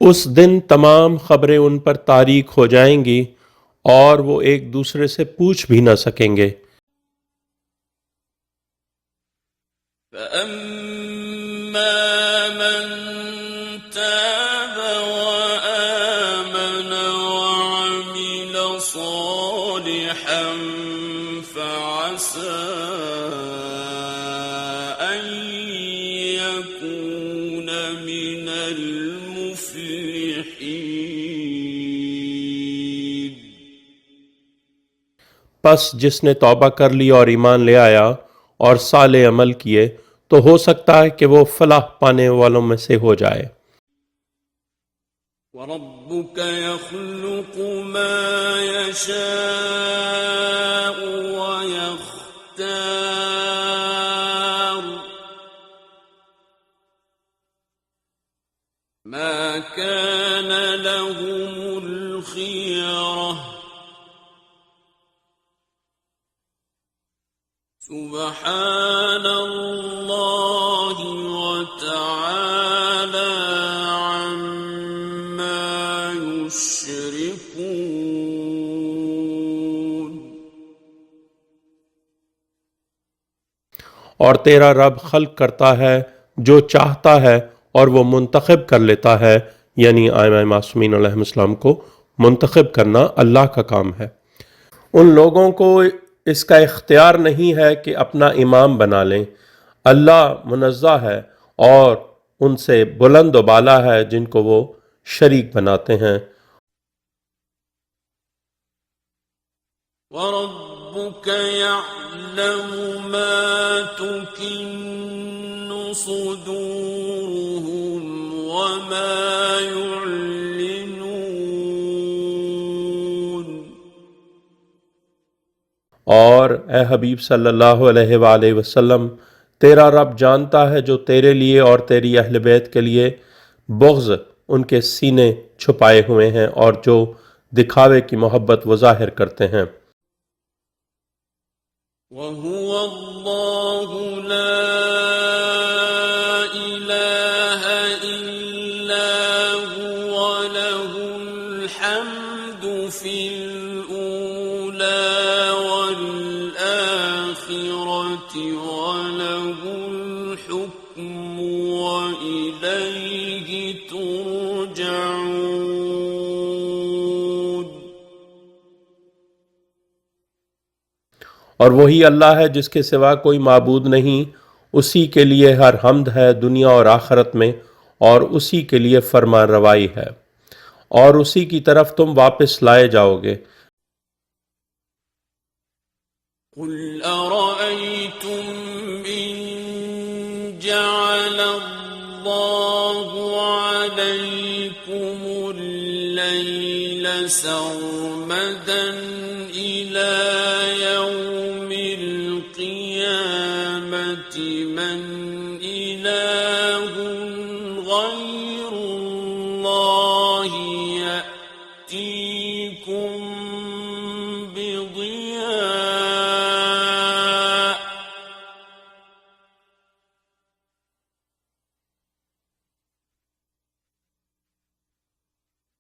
اس دن تمام خبریں ان پر تاریک ہو جائیں گی اور وہ ایک دوسرے سے پوچھ بھی نہ سکیں گے۔ فَأَمَّا مَن تَابَ وَآمَنَ وَعَمِلَ صَالِحًا فَعَسَىٰ أَن يَكُونَ مِنَ الْمُفْلِحِينَ۔ پس جس نے توبہ کر لی اور ایمان لے آیا اور صالح عمل کیے تو ہو سکتا ہے کہ وہ فلاح پانے والوں میں سے ہو جائے۔ وَرَبُّكَ يَخْلُقُ مَا يَشَاءُ وَيَخْتَارُ مَا كَانَ لَهُمُ الْخِيَرَةُ سُبْحَانَ اللَّهِ وَتَعَالَى عَمَّا يُشْرِكُونَ۔ اور تیرا رب خلق کرتا ہے جو چاہتا ہے اور وہ منتخب کر لیتا ہے، یعنی ائمہ معصومین علیہ السلام کو منتخب کرنا اللہ کا کام ہے۔ ان لوگوں کو اس کا اختیار نہیں ہے کہ اپنا امام بنا لیں۔ اللہ منزہ ہے اور ان سے بلند و بالا ہے جن کو وہ شریک بناتے ہیں۔ وَرَبُّكَ يَعْلَمُ مَا تُكِنُّ صُدُورُهُمْ وَمَا يُعْلِنُونَ۔ اور اے حبیب صلی اللہ علیہ وآلہ وسلم، تیرا رب جانتا ہے جو تیرے لیے اور تیری اہل بیت کے لیے بغض ان کے سینے چھپائے ہوئے ہیں اور جو دکھاوے کی محبت وہ ظاہر کرتے ہیں۔ وَهُوَ اللَّهُ لَا إِلَٰهَ إِلَّا هُوَ لَهُ الْحَمْدُ فِي الْأُولَىٰ وَالْآخِرَةِ وَلَهُ الْحُكْمُ وَإِلَيْهِ تُرْجَعُونَ۔ اور وہی اللہ ہے جس کے سوا کوئی معبود نہیں، اسی کے لیے ہر حمد ہے دنیا اور آخرت میں، اور اسی کے لیے فرمان روائی ہے، اور اسی کی طرف تم واپس لائے جاؤ گے۔ قُلْ أَرَأَيْتُمْ إِن جَعَلَ اللَّهُ عَلَيْكُمُ اللَّيْلَ سَرْمَدًا إِلَىٰ يَوْمِ الْقِيَامَةِ مَنْ إِلَٰهٌ غَيْرُ اللَّهِ يَأْتِيكُم بِضِيَاءٍ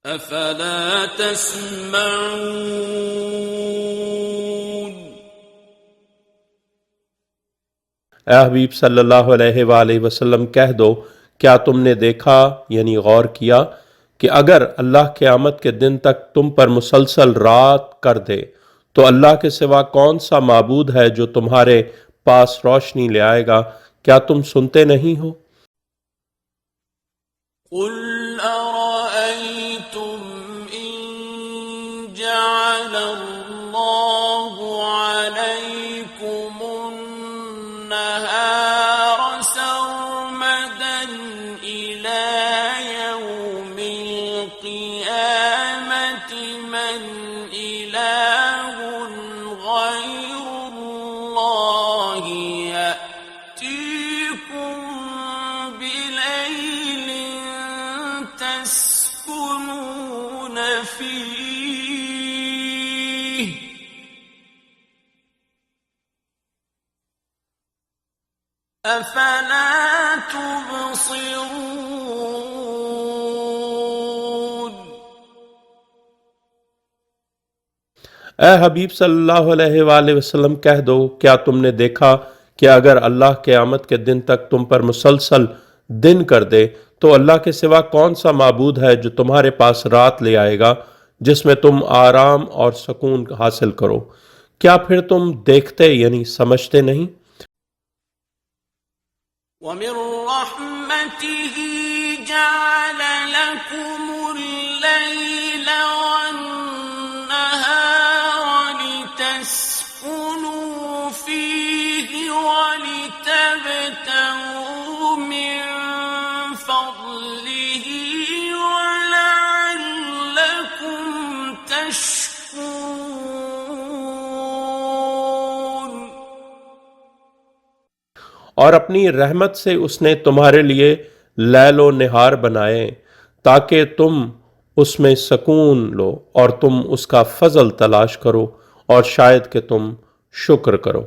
أَفَلَا تَسْمَعُونَ۔ اے حبیب صلی اللہ علیہ وآلہ وسلم کہہ دو، کیا تم نے دیکھا یعنی غور کیا کہ اگر اللہ قیامت کے دن تک تم پر مسلسل رات کر دے تو اللہ کے سوا کون سا معبود ہے جو تمہارے پاس روشنی لے آئے گا؟ کیا تم سنتے نہیں ہو؟ قُلْ أَرَأَيْتُمْ إِن جَعَلَ اللَّهُ عَلَيْكُمُ النَّهَارَ سَرْمَدًا إِلَىٰ يَوْمِ الْقِيَامَةِ مَنْ إِلَٰهٌ غَيْرُ اللَّهِ يَأْتِيكُم بِلَيْلٍ تَسْكُنُونَ فِيهِ أَفَلَا تُبْصِرُونَ۔ اے حبیب صلی اللہ علیہ وآلہ وسلم کہہ دو، کیا تم نے دیکھا کہ اگر اللہ قیامت کے دن تک تم پر مسلسل دن کر دے تو اللہ کے سوا کون سا معبود ہے جو تمہارے پاس رات لے آئے گا جس میں تم آرام اور سکون حاصل کرو؟ کیا پھر تم دیکھتے یعنی سمجھتے نہیں؟ وَمِن رَّحْمَتِهِ جَعَلَ لَكُمُ اللَّيْلَ وَالنَّهَارَ لِتَسْكُنُوا فِيهِ وَلِتَبْتَغُوا مِن فَضْلِهِ وَلَعَلَّكُمْ تَشْكُرُونَ۔ اور اپنی رحمت سے اس نے تمہارے لیے لیل و نہار بنائے تاکہ تم اس میں سکون لو اور تم اس کا فضل تلاش کرو اور شاید کہ تم شکر کرو۔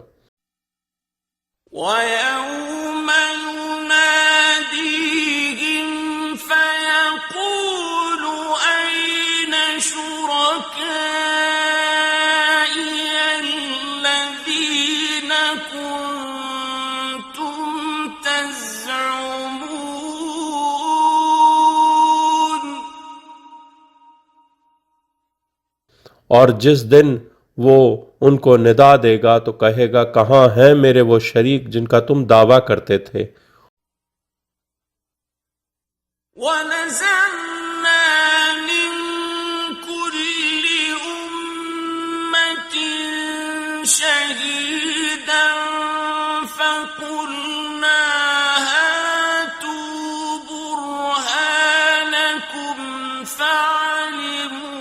وَيَوْمَ يُنَادِيهِمْ فَيَقُولُ أَيْنَ شُرَكَائِيَ الَّذِينَ كُنتُمْ تَزْعُمُونَ۔ اور جس دن وہ ان کو ندا دے گا تو کہے گا، کہاں ہیں میرے وہ شریک جن کا تم دعویٰ کرتے تھے؟ وَنَزَعْنَا مِن كُلِّ أُمَّةٍ شَهِيدًا فَقُلْنَا هَاتُوا بُرْهَانَكُمْ فَعَلِمُوا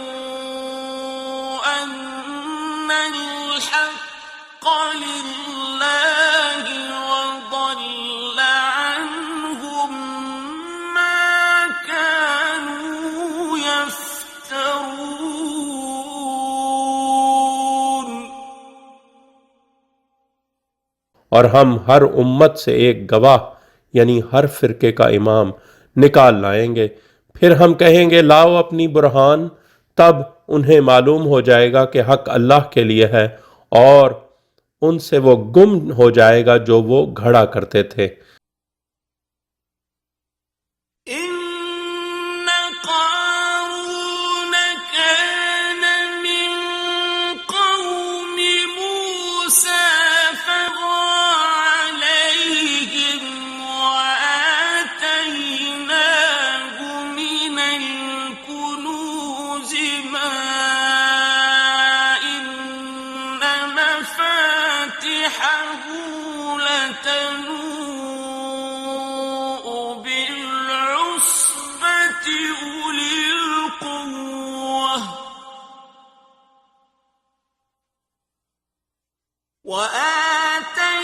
أَنَّ الْحَقَّ لِلَّهِ وَضَلَّ عَنْهُمْ مَا كَانُوا يَفْتَرُونَ۔ اور ہم ہر امت سے ایک گواہ یعنی ہر فرقے کا امام نکال لائیں گے، پھر ہم کہیں گے لاؤ اپنی برہان، تب انہیں معلوم ہو جائے گا کہ حق اللہ کے لیے ہے اور ان سے وہ گم ہو جائے گا جو وہ گھڑا کرتے تھے۔ إِنَّ قَارُونَ كَانَ مِن قَوْمِ مُوسَىٰ فَبَغَىٰ عَلَيْهِمْ وَآتَيْنَاهُ مِنَ الْكُنُوزِ مَا إِنَّ مَفَاتِحَهُ لَتَنُوءُ بِالْعُصْبَةِ أُولِي الْقُوَّةِ وَآتَيْنَاهُ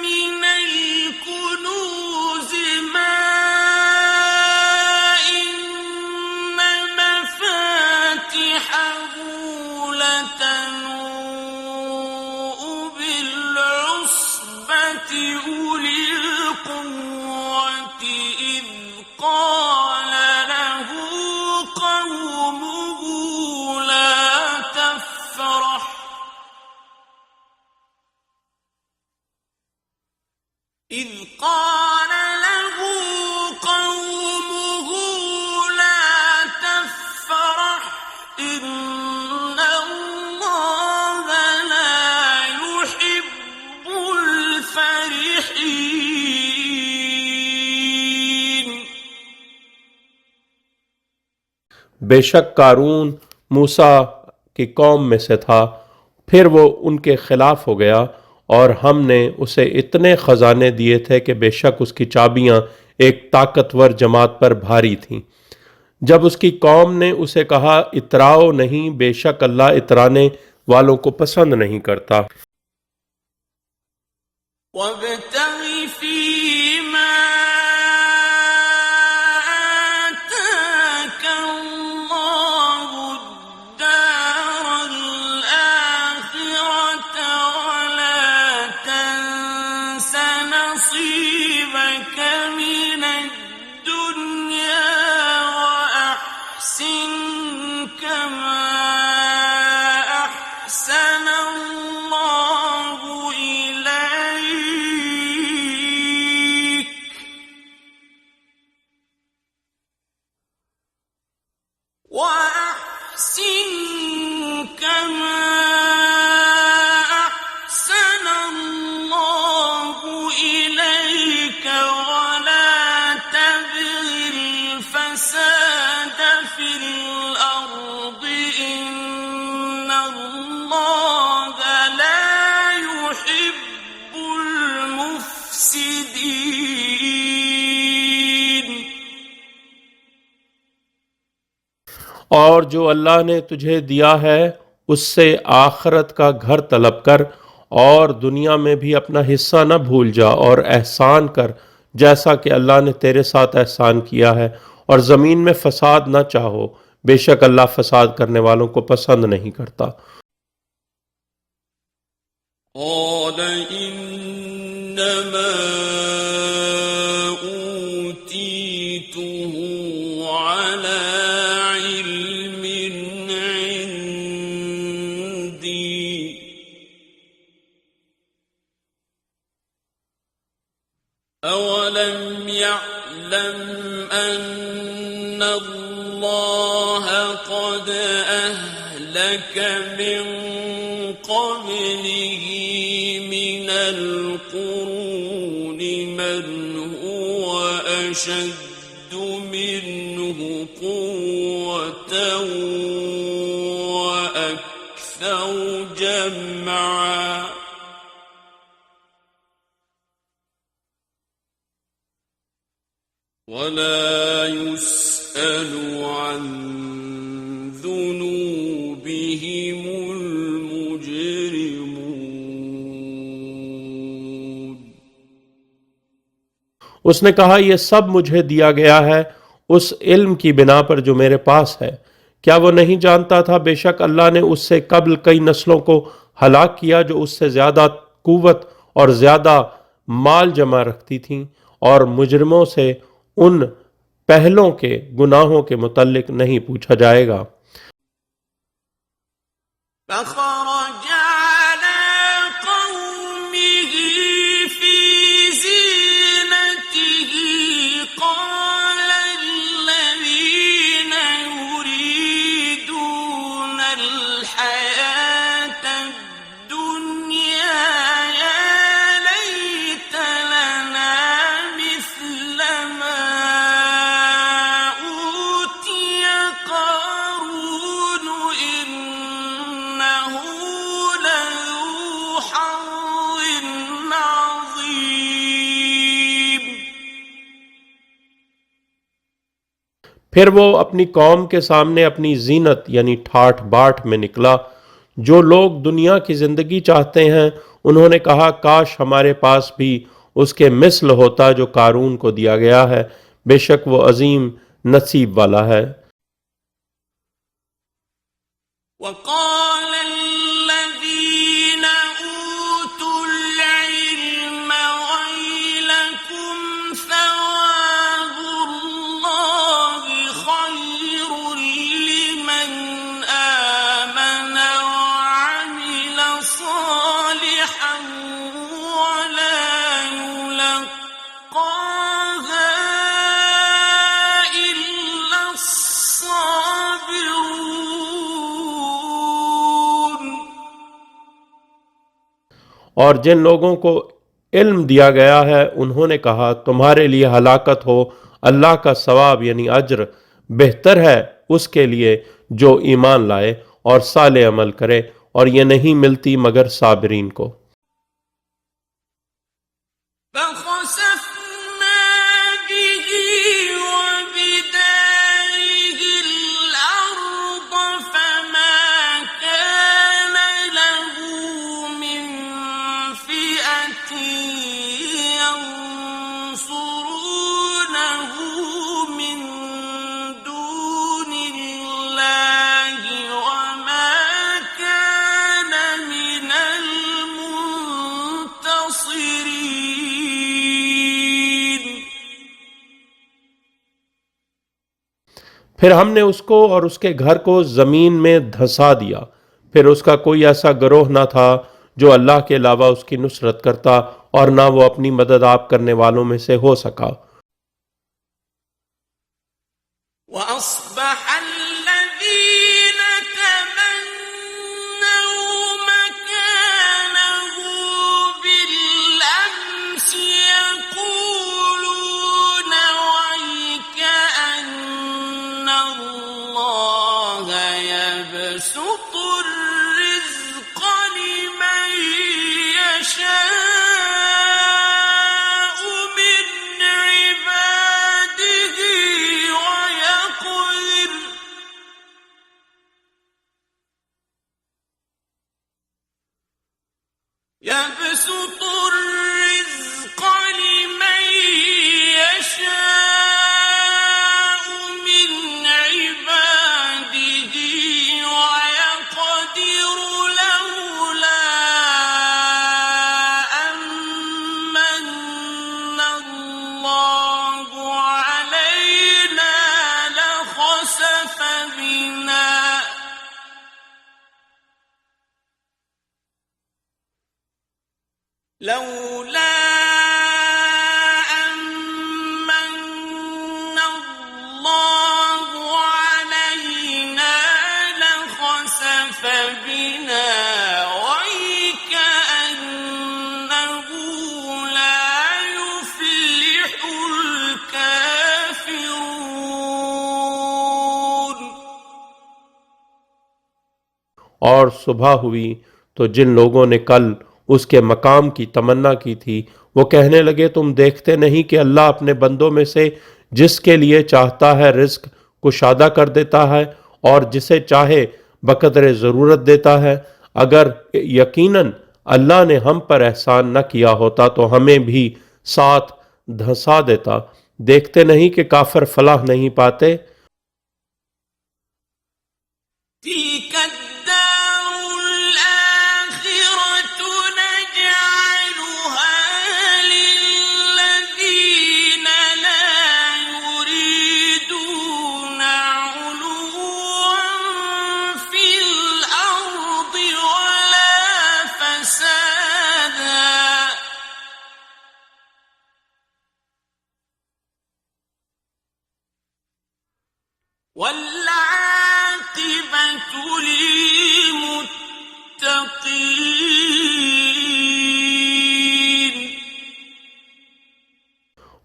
مِنَ الْكُنُوزِ مَا إِنَّ مَفَاتِحَهُ لَتَنُوءُ بِالْعُصْبَةِ أُولِي الْقُوَّةِ إِذْ قَالَ لَهُ قَوْمُهُ لَا تَفْرَحْ إِذْ قَالَ لَهُ قَوْمُهُ لَا تَفْرَحْ إِنَّ اللَّهَ لَا يُحِبُّ الْفَرِحِينَ۔ بے شک قارون موسیٰ کی قوم میں سے تھا، پھر وہ ان کے خلاف ہو گیا اور ہم نے اسے اتنے خزانے دیے تھے کہ بے شک اس کی چابیاں ایک طاقتور جماعت پر بھاری تھیں۔ جب اس کی قوم نے اسے کہا اتراؤ نہیں، بے شک اللہ اترانے والوں کو پسند نہیں کرتا۔ وَابْتَغِ فِيمَا آتَاكَ اللَّهُ الدَّارَ الْآخِرَةَ وَلَا تَنسَ نَصِيبَكَ مِنَ الدُّنْيَا وَأَحْسِن كَمَا أحسن الله إليك وأحسن كما أحسن الله إليك ولا تبغ الفساد في الأرض إن الله لا يحب المفسدين. اور جو اللہ نے تجھے دیا ہے اس سے آخرت کا گھر طلب کر، اور دنیا میں بھی اپنا حصہ نہ بھول جا، اور احسان کر جیسا کہ اللہ نے تیرے ساتھ احسان کیا ہے، اور زمین میں فساد نہ چاہو، بے شک اللہ فساد کرنے والوں کو پسند نہیں کرتا. قال إنما أوتيته على علم عندي أولم يعلم أن الله قد أهلك من قبله من القرون من هو أشد منه قوة وأكثر جمعا ولا يسأل عن ذنوبهم المجرمون. اس نے کہا یہ سب مجھے دیا گیا ہے اس علم کی بنا پر جو میرے پاس ہے. کیا وہ نہیں جانتا تھا بے شک اللہ نے اس سے قبل کئی نسلوں کو ہلاک کیا جو اس سے زیادہ قوت اور زیادہ مال جمع رکھتی تھیں، اور مجرموں سے ان پہلوں کے گناہوں کے متعلق نہیں پوچھا جائے گا. فخرج على قومه في زينته قال الذين يريدون الحياة الدنيا يا ليت لنا مثل ما أوتي قارون إنه لذو حظ عظيم. پھر وہ اپنی قوم کے سامنے اپنی زینت یعنی ٹھاٹ باٹ میں نکلا. جو لوگ دنیا کی زندگی چاہتے ہیں انہوں نے کہا کاش ہمارے پاس بھی اس کے مثل ہوتا جو قارون کو دیا گیا ہے، بے شک وہ عظیم نصیب والا ہے. وقال الذين أوتوا العلم ويلكم ثواب الله خير لمن آمن وعمل صالحا ولا يلقاها إلا الصابرون. اور جن لوگوں کو علم دیا گیا ہے انہوں نے کہا تمہارے لیے ہلاکت ہو، اللہ کا ثواب یعنی اجر بہتر ہے اس کے لیے جو ایمان لائے اور صالح عمل کرے، اور یہ نہیں ملتی مگر صابرین کو. فخسفنا به وبداره الأرض فما كان له من فئة ينصرونه من دون الله وما كان من المنتصرين. پھر ہم نے اس کو اور اس کے گھر کو زمین میں دھسا دیا، پھر اس کا کوئی ایسا گروہ نہ تھا جو اللہ کے علاوہ اس کی نصرت کرتا اور نہ وہ اپنی مدد آپ کرنے والوں میں سے ہو سکا۔ وأصبح الذين تمنوا مكانه بالأمس يقولون ويكأن الله يبسط الرزق لمن يشاء من عباده ويقدر يبسط الرزق لمن يشاء من عباده ويقدر لولا أمن الله علينا لخسف بنا لولا أمن الله علينا لخسف بنا ويكأنه لا يفلح الكافرون۔ اور صبح ہوئی تو جن لوگوں نے کل اس کے مقام کی تمنا کی تھی وہ کہنے لگے تم دیکھتے نہیں کہ اللہ اپنے بندوں میں سے جس کے لیے چاہتا ہے رزق کشادہ کر دیتا ہے اور جسے چاہے بقدر ضرورت دیتا ہے۔ اگر یقیناً اللہ نے ہم پر احسان نہ کیا ہوتا تو ہمیں بھی ساتھ دھنسا دیتا۔ دیکھتے نہیں کہ کافر فلاح نہیں پاتے۔ تلك الدار الآخرة نجعلها للذين لا يريدون علوا في الأرض ولا فسادا والعاقبة للمتقين۔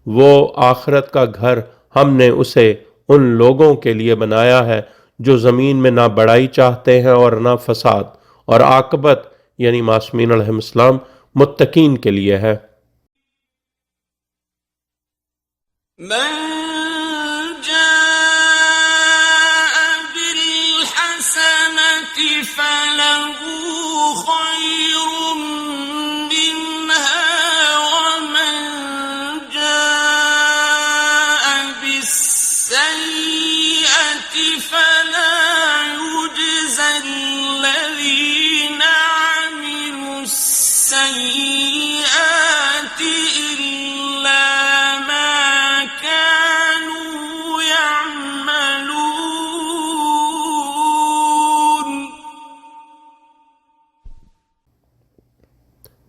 وہ آخرت کا گھر ہم نے اسے ان لوگوں کے لیے بنایا ہے جو زمین میں نہ بڑائی چاہتے ہیں اور نہ فساد، اور عاقبت یعنی معصومین علیہ السلام متقین کے لیے ہے۔ من جاء بالحسنة فله خير منها ومن جاء بالسيئة فلا يجزى الذين عملوا السيئات إلا ما كانوا يعملون۔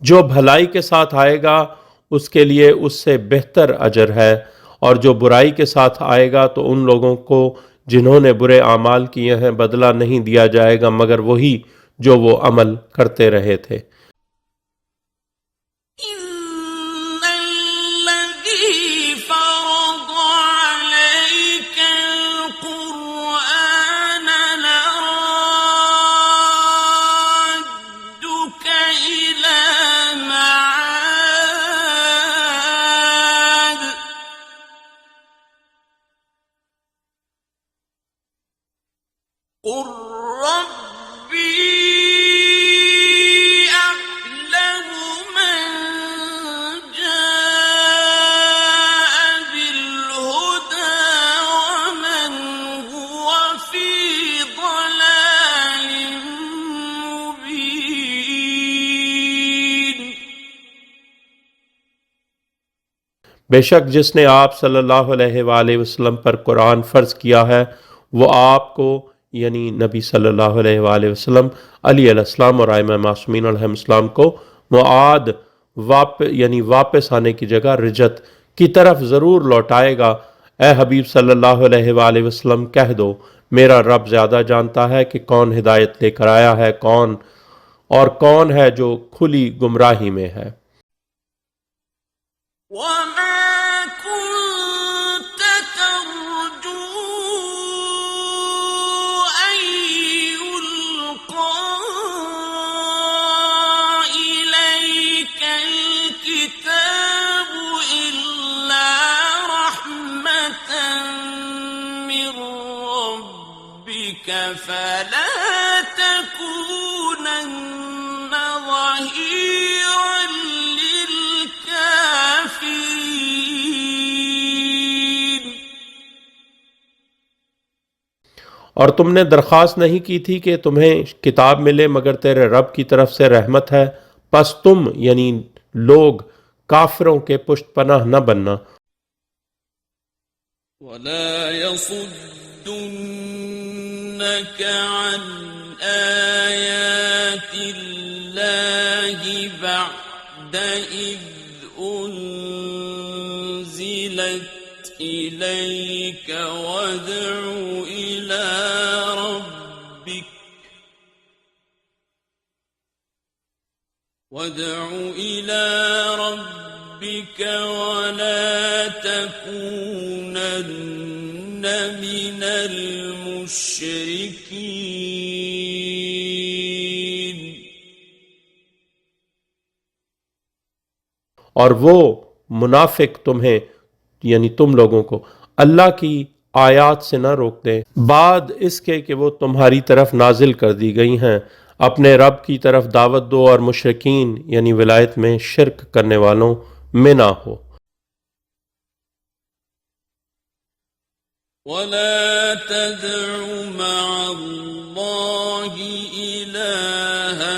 جو بھلائی کے ساتھ آئے گا اس کے لیے اس سے بہتر اجر ہے، اور جو برائی کے ساتھ آئے گا تو ان لوگوں کو جنہوں نے برے اعمال کیے ہیں بدلہ نہیں دیا جائے گا مگر وہی جو وہ عمل کرتے رہے تھے۔ إن الذي فرض عليك القرآن لرادك إلى معاد قل ربي أعلم من جاء بالهدى ومن هو في ضلال مبين۔ بے شک جس نے آپ صلی اللہ علیہ وآلہ وسلم پر قرآن فرض کیا ہے وہ آپ کو یعنی نبی صلی اللہ علیہ وآلہ وسلم، علی علیہ السلام اور ائمہ معصومین علیہ السلام کو معاد یعنی واپس آنے کی جگہ رجت کی طرف ضرور لوٹائے گا۔ اے حبیب صلی اللہ علیہ وآلہ وسلم کہہ دو، میرا رب زیادہ جانتا ہے کہ کون ہدایت لے کر آیا ہے کون ہے جو کھلی گمراہی میں ہے۔ وما كنت ترجو أن يلقى إليك الكتاب إلا رحمة من ربك فلا تكونن ظهيرا للكافرين۔ اور تم نے درخواست نہیں کی تھی کہ تمہیں کتاب ملے مگر تیرے رب کی طرف سے رحمت ہے، پس تم یعنی لوگ کافروں کے پشت پناہ نہ بننا۔ ولا يصدنك عن آيات الله بعد إذ أنزلت إليك وادع إلى ربك ولا تكونن من المشركين۔ اور وہ منافق تمہیں یعنی تم لوگوں کو اللہ کی آیات سے نہ روک دیں بعد اس کے کہ وہ تمہاری طرف نازل کر دی گئی ہیں، اپنے رب کی طرف دعوت دو اور مشرکین یعنی ولایت میں شرک کرنے والوں میں نہ ہو۔ ولا تدع مع الله إلها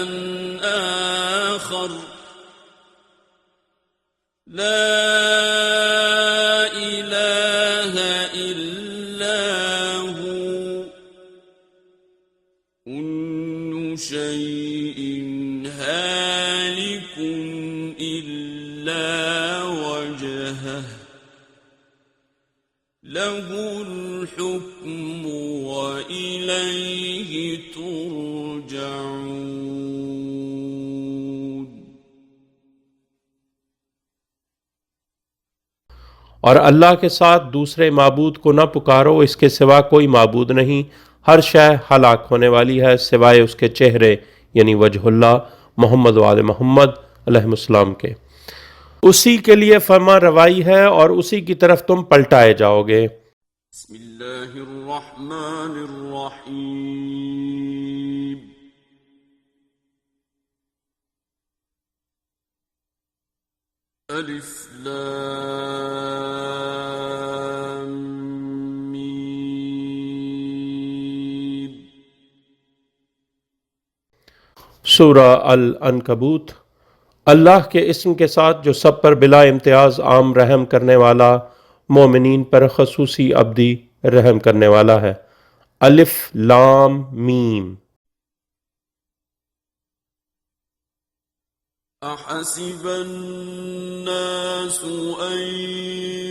آخر لا إله إلا هو كل شيء هالك إلا وجهه له الحكم وإليه ترجعون۔ اور اللہ کے ساتھ دوسرے معبود کو نہ پکارو، اس کے سوا کوئی معبود نہیں، ہر شے ہلاک ہونے والی ہے سوائے اس کے چہرے یعنی وجہ اللہ محمد وآل محمد علیہ السلام کے، اسی کے لیے فرما روائی ہے اور اسی کی طرف تم پلٹائے جاؤ گے۔ بسم اللہ الرحمن الرحیم۔ الف لام میم۔ سورہ العنکبوت۔ اللہ کے اسم کے ساتھ جو سب پر بلا امتیاز عام رحم کرنے والا، مومنین پر خصوصی ابدی رحم کرنے والا ہے۔ الف لام میم۔ احسب الناس ان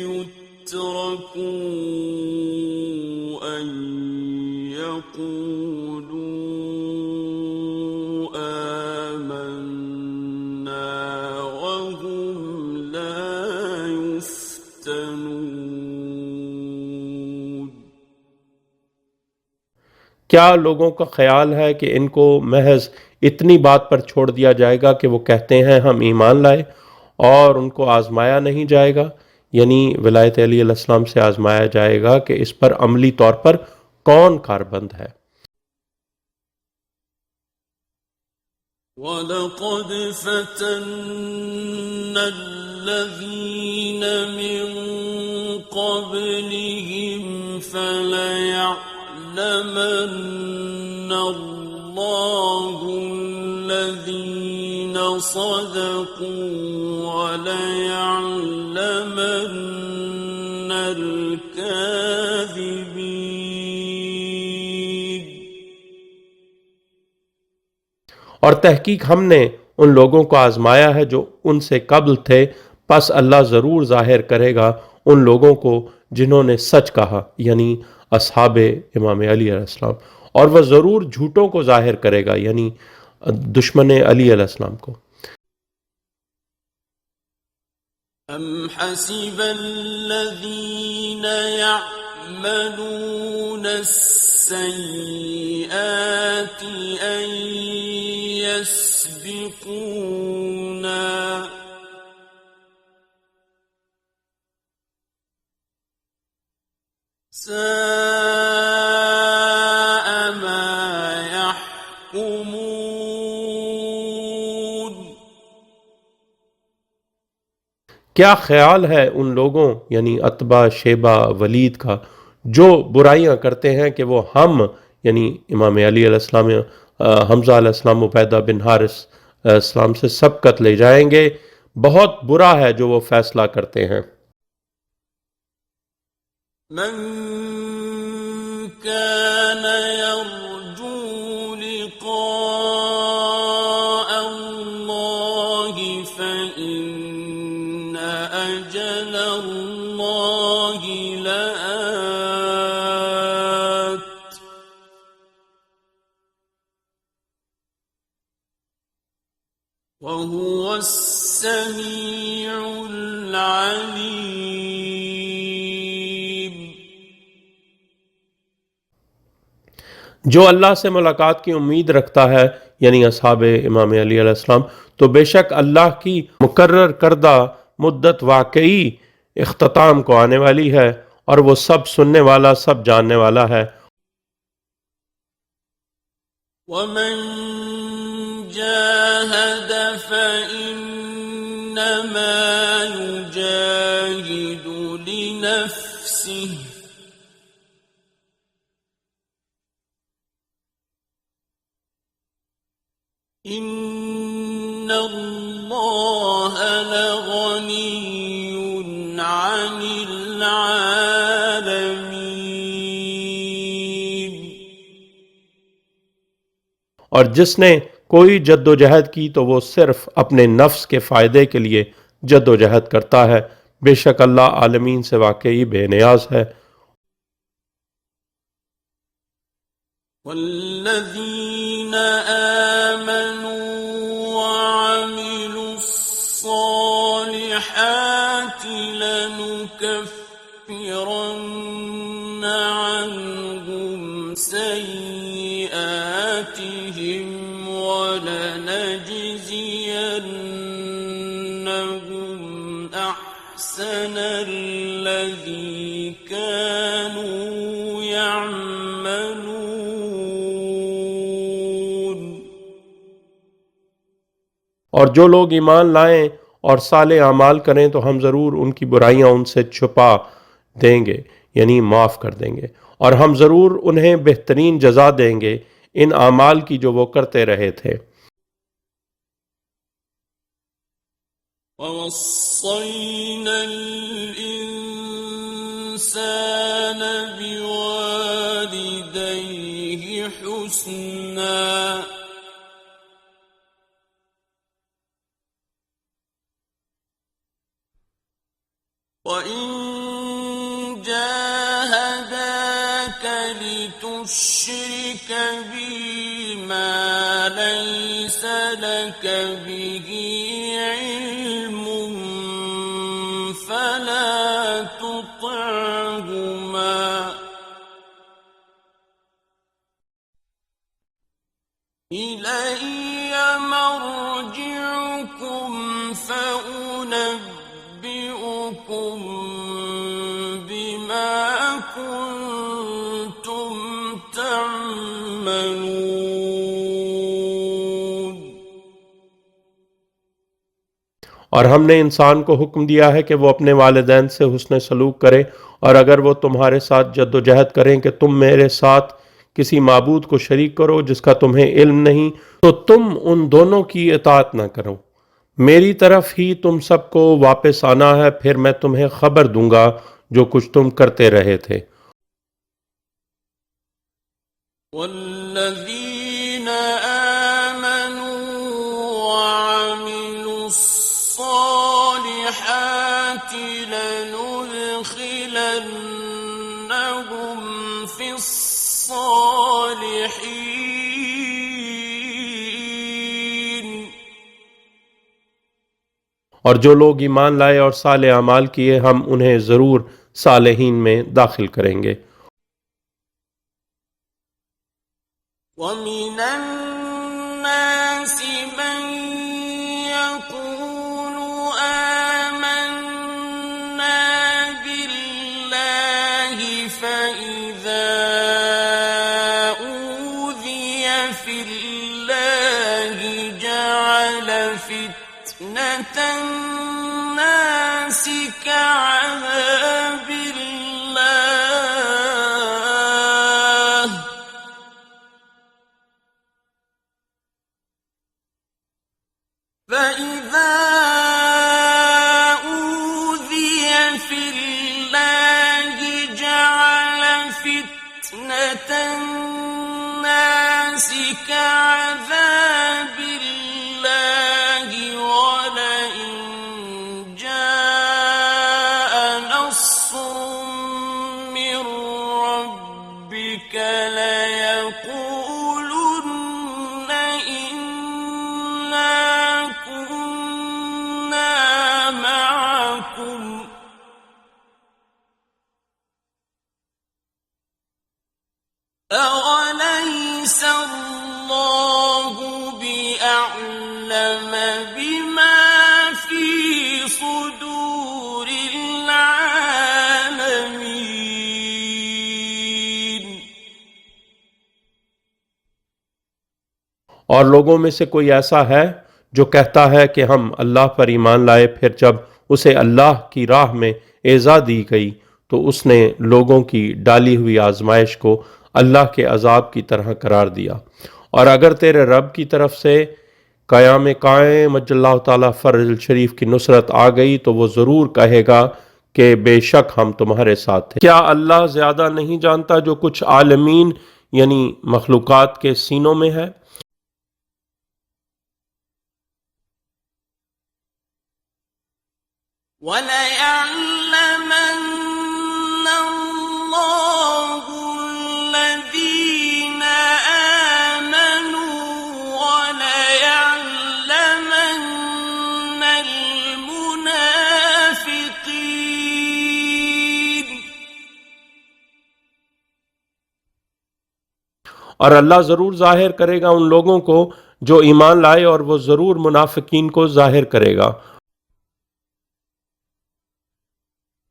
يتركوا ان يقولوا آمنا وهم لا يفتنون۔ کیا لوگوں کا خیال ہے کہ ان کو محض اتنی بات پر چھوڑ دیا جائے گا کہ وہ کہتے ہیں ہم ایمان لائے اور ان کو آزمایا نہیں جائے گا، یعنی ولایت علی علیہ السلام سے آزمایا جائے گا کہ اس پر عملی طور پر کون کاربند ہے۔ وَلَقَدْ فَتَنَّا الَّذِينَ مِن قَبْلِهِمْ فَلَيَعْلَمَنَّ اللَّهُ الَّذِينَ صَدَقُوا وَلَيَعْلَمَنَّ الْكَاذِبِينَ۔ اور تحقیق ہم نے ان لوگوں کو آزمایا ہے جو ان سے قبل تھے، پس اللہ ضرور ظاہر کرے گا ان لوگوں کو جنہوں نے سچ کہا، یعنی اصحاب امام علی علیہ السلام، اور وہ ضرور جھوٹوں کو ظاہر کرے گا، یعنی دشمن علی علیہ السلام کو۔ أم حسب الذين يعملون السيئات أن يسبقونا ساء ما يحكمون۔ کیا خیال ہے ان لوگوں یعنی عتبہ، شیبہ، ولید کا جو برائیاں کرتے ہیں کہ وہ ہم یعنی امام علی علیہ السلام، حمزہ علیہ السلام، عبیدہ بن حارث علیہ السلام سے سبقت لے جائیں گے؟ بہت برا ہے جو وہ فیصلہ کرتے ہیں۔ من كان يرجو لقاء الله فإن أجل الله لآت وهو السميع العليم۔ جو اللہ سے ملاقات کی امید رکھتا ہے یعنی اصحاب امام علی علیہ السلام، تو بے شک اللہ کی مقرر کردہ مدت واقعی اختتام کو آنے والی ہے، اور وہ سب سننے والا، سب جاننے والا ہے۔ ومن جاهد فإنما يجاهد لنفسه إن الله لغني عن العالمين۔ اور جس نے کوئی جد و جہد کی تو وہ صرف اپنے نفس کے فائدے کے لیے جد و جہد کرتا ہے، بے شک اللہ عالمین سے واقعی بے نیاز ہے۔ والذين آمنوا وعملوا الصالحات لنكفرن عنهم سيئاتهم ولنجزينهم أحسن الذي كانوا يعملون۔ اور جو لوگ ایمان لائیں اور صالح اعمال کریں تو ہم ضرور ان کی برائیاں ان سے چھپا دیں گے، یعنی معاف کر دیں گے، اور ہم ضرور انہیں بہترین جزا دیں گے ان اعمال کی جو وہ کرتے رہے تھے۔ ووصينا الإنسان بوالديه حسنا وإن جاهداك لتشرك بي ما ليس لك به علم فلا تطعهما إلي مرجعكم فأنبئكم بما كنتم تعملون۔ اور ہم نے انسان کو حکم دیا ہے کہ وہ اپنے والدین سے حسن سلوک کرے، اور اگر وہ تمہارے ساتھ جد و جہد کریں کہ تم میرے ساتھ کسی معبود کو شریک کرو جس کا تمہیں علم نہیں، تو تم ان دونوں کی اطاعت نہ کرو، میری طرف ہی تم سب کو واپس آنا ہے، پھر میں تمہیں خبر دوں گا جو کچھ تم کرتے رہے تھے۔ والذین آمنوا الصالحات لندخلنهم في الصالحين. اور جو لوگ ایمان لائے اور صالح اعمال کیے ہم انہیں ضرور صالحین میں داخل کریں گے. وَمِنَ النَّاسِ مَن يَقُولُ آمَنَّا بِاللَّهِ فَإِذَا أُوذِيَ فِي اللَّهِ جَعَلَ فِتْنَةَ النَّاسِ كَعَذَابِ اللَّهِ فَإِذَا أُوذِيَ فِي اللَّهِ جَعَلَ فِتْنَةَ النَّاسِ كَعَذَابِ اللَّهِ وَلَئِن جَاءَ نَصْرٌ مِّن رَّبِّكَ لَيَقُولُنَّ إِنَّا كُنَّا مَعَكُمْ أَوَلَيْسَ اللَّهُ بِأَعْلَمَ بِمَا فِي صُدُورِ الْعَالَمِينَ. اور لوگوں میں سے کوئی ایسا ہے جو کہتا ہے کہ ہم اللہ پر ایمان لائے، پھر جب اسے اللہ کی راہ میں ایذا دی گئی تو اس نے لوگوں کی ڈالی ہوئی آزمائش کو اللہ کے عذاب کی طرح قرار دیا. اور اگر تیرے رب کی طرف سے قیام قائم اجل اللہ تعالیٰ فرج شریف کی نصرت آ گئی تو وہ ضرور کہے گا کہ بے شک ہم تمہارے ساتھ تھے. کیا اللہ زیادہ نہیں جانتا جو کچھ عالمین یعنی مخلوقات کے سینوں میں ہے؟ وَلَيَعْلَمَنَّ اللَّهُ الَّذِينَ آمَنُوا وَلَيَعْلَمَنَّ الْمُنَافِقِينَ. اور اللہ ضرور ظاہر کرے گا ان لوگوں کو جو ایمان لائے اور وہ ضرور منافقین کو ظاہر کرے گا.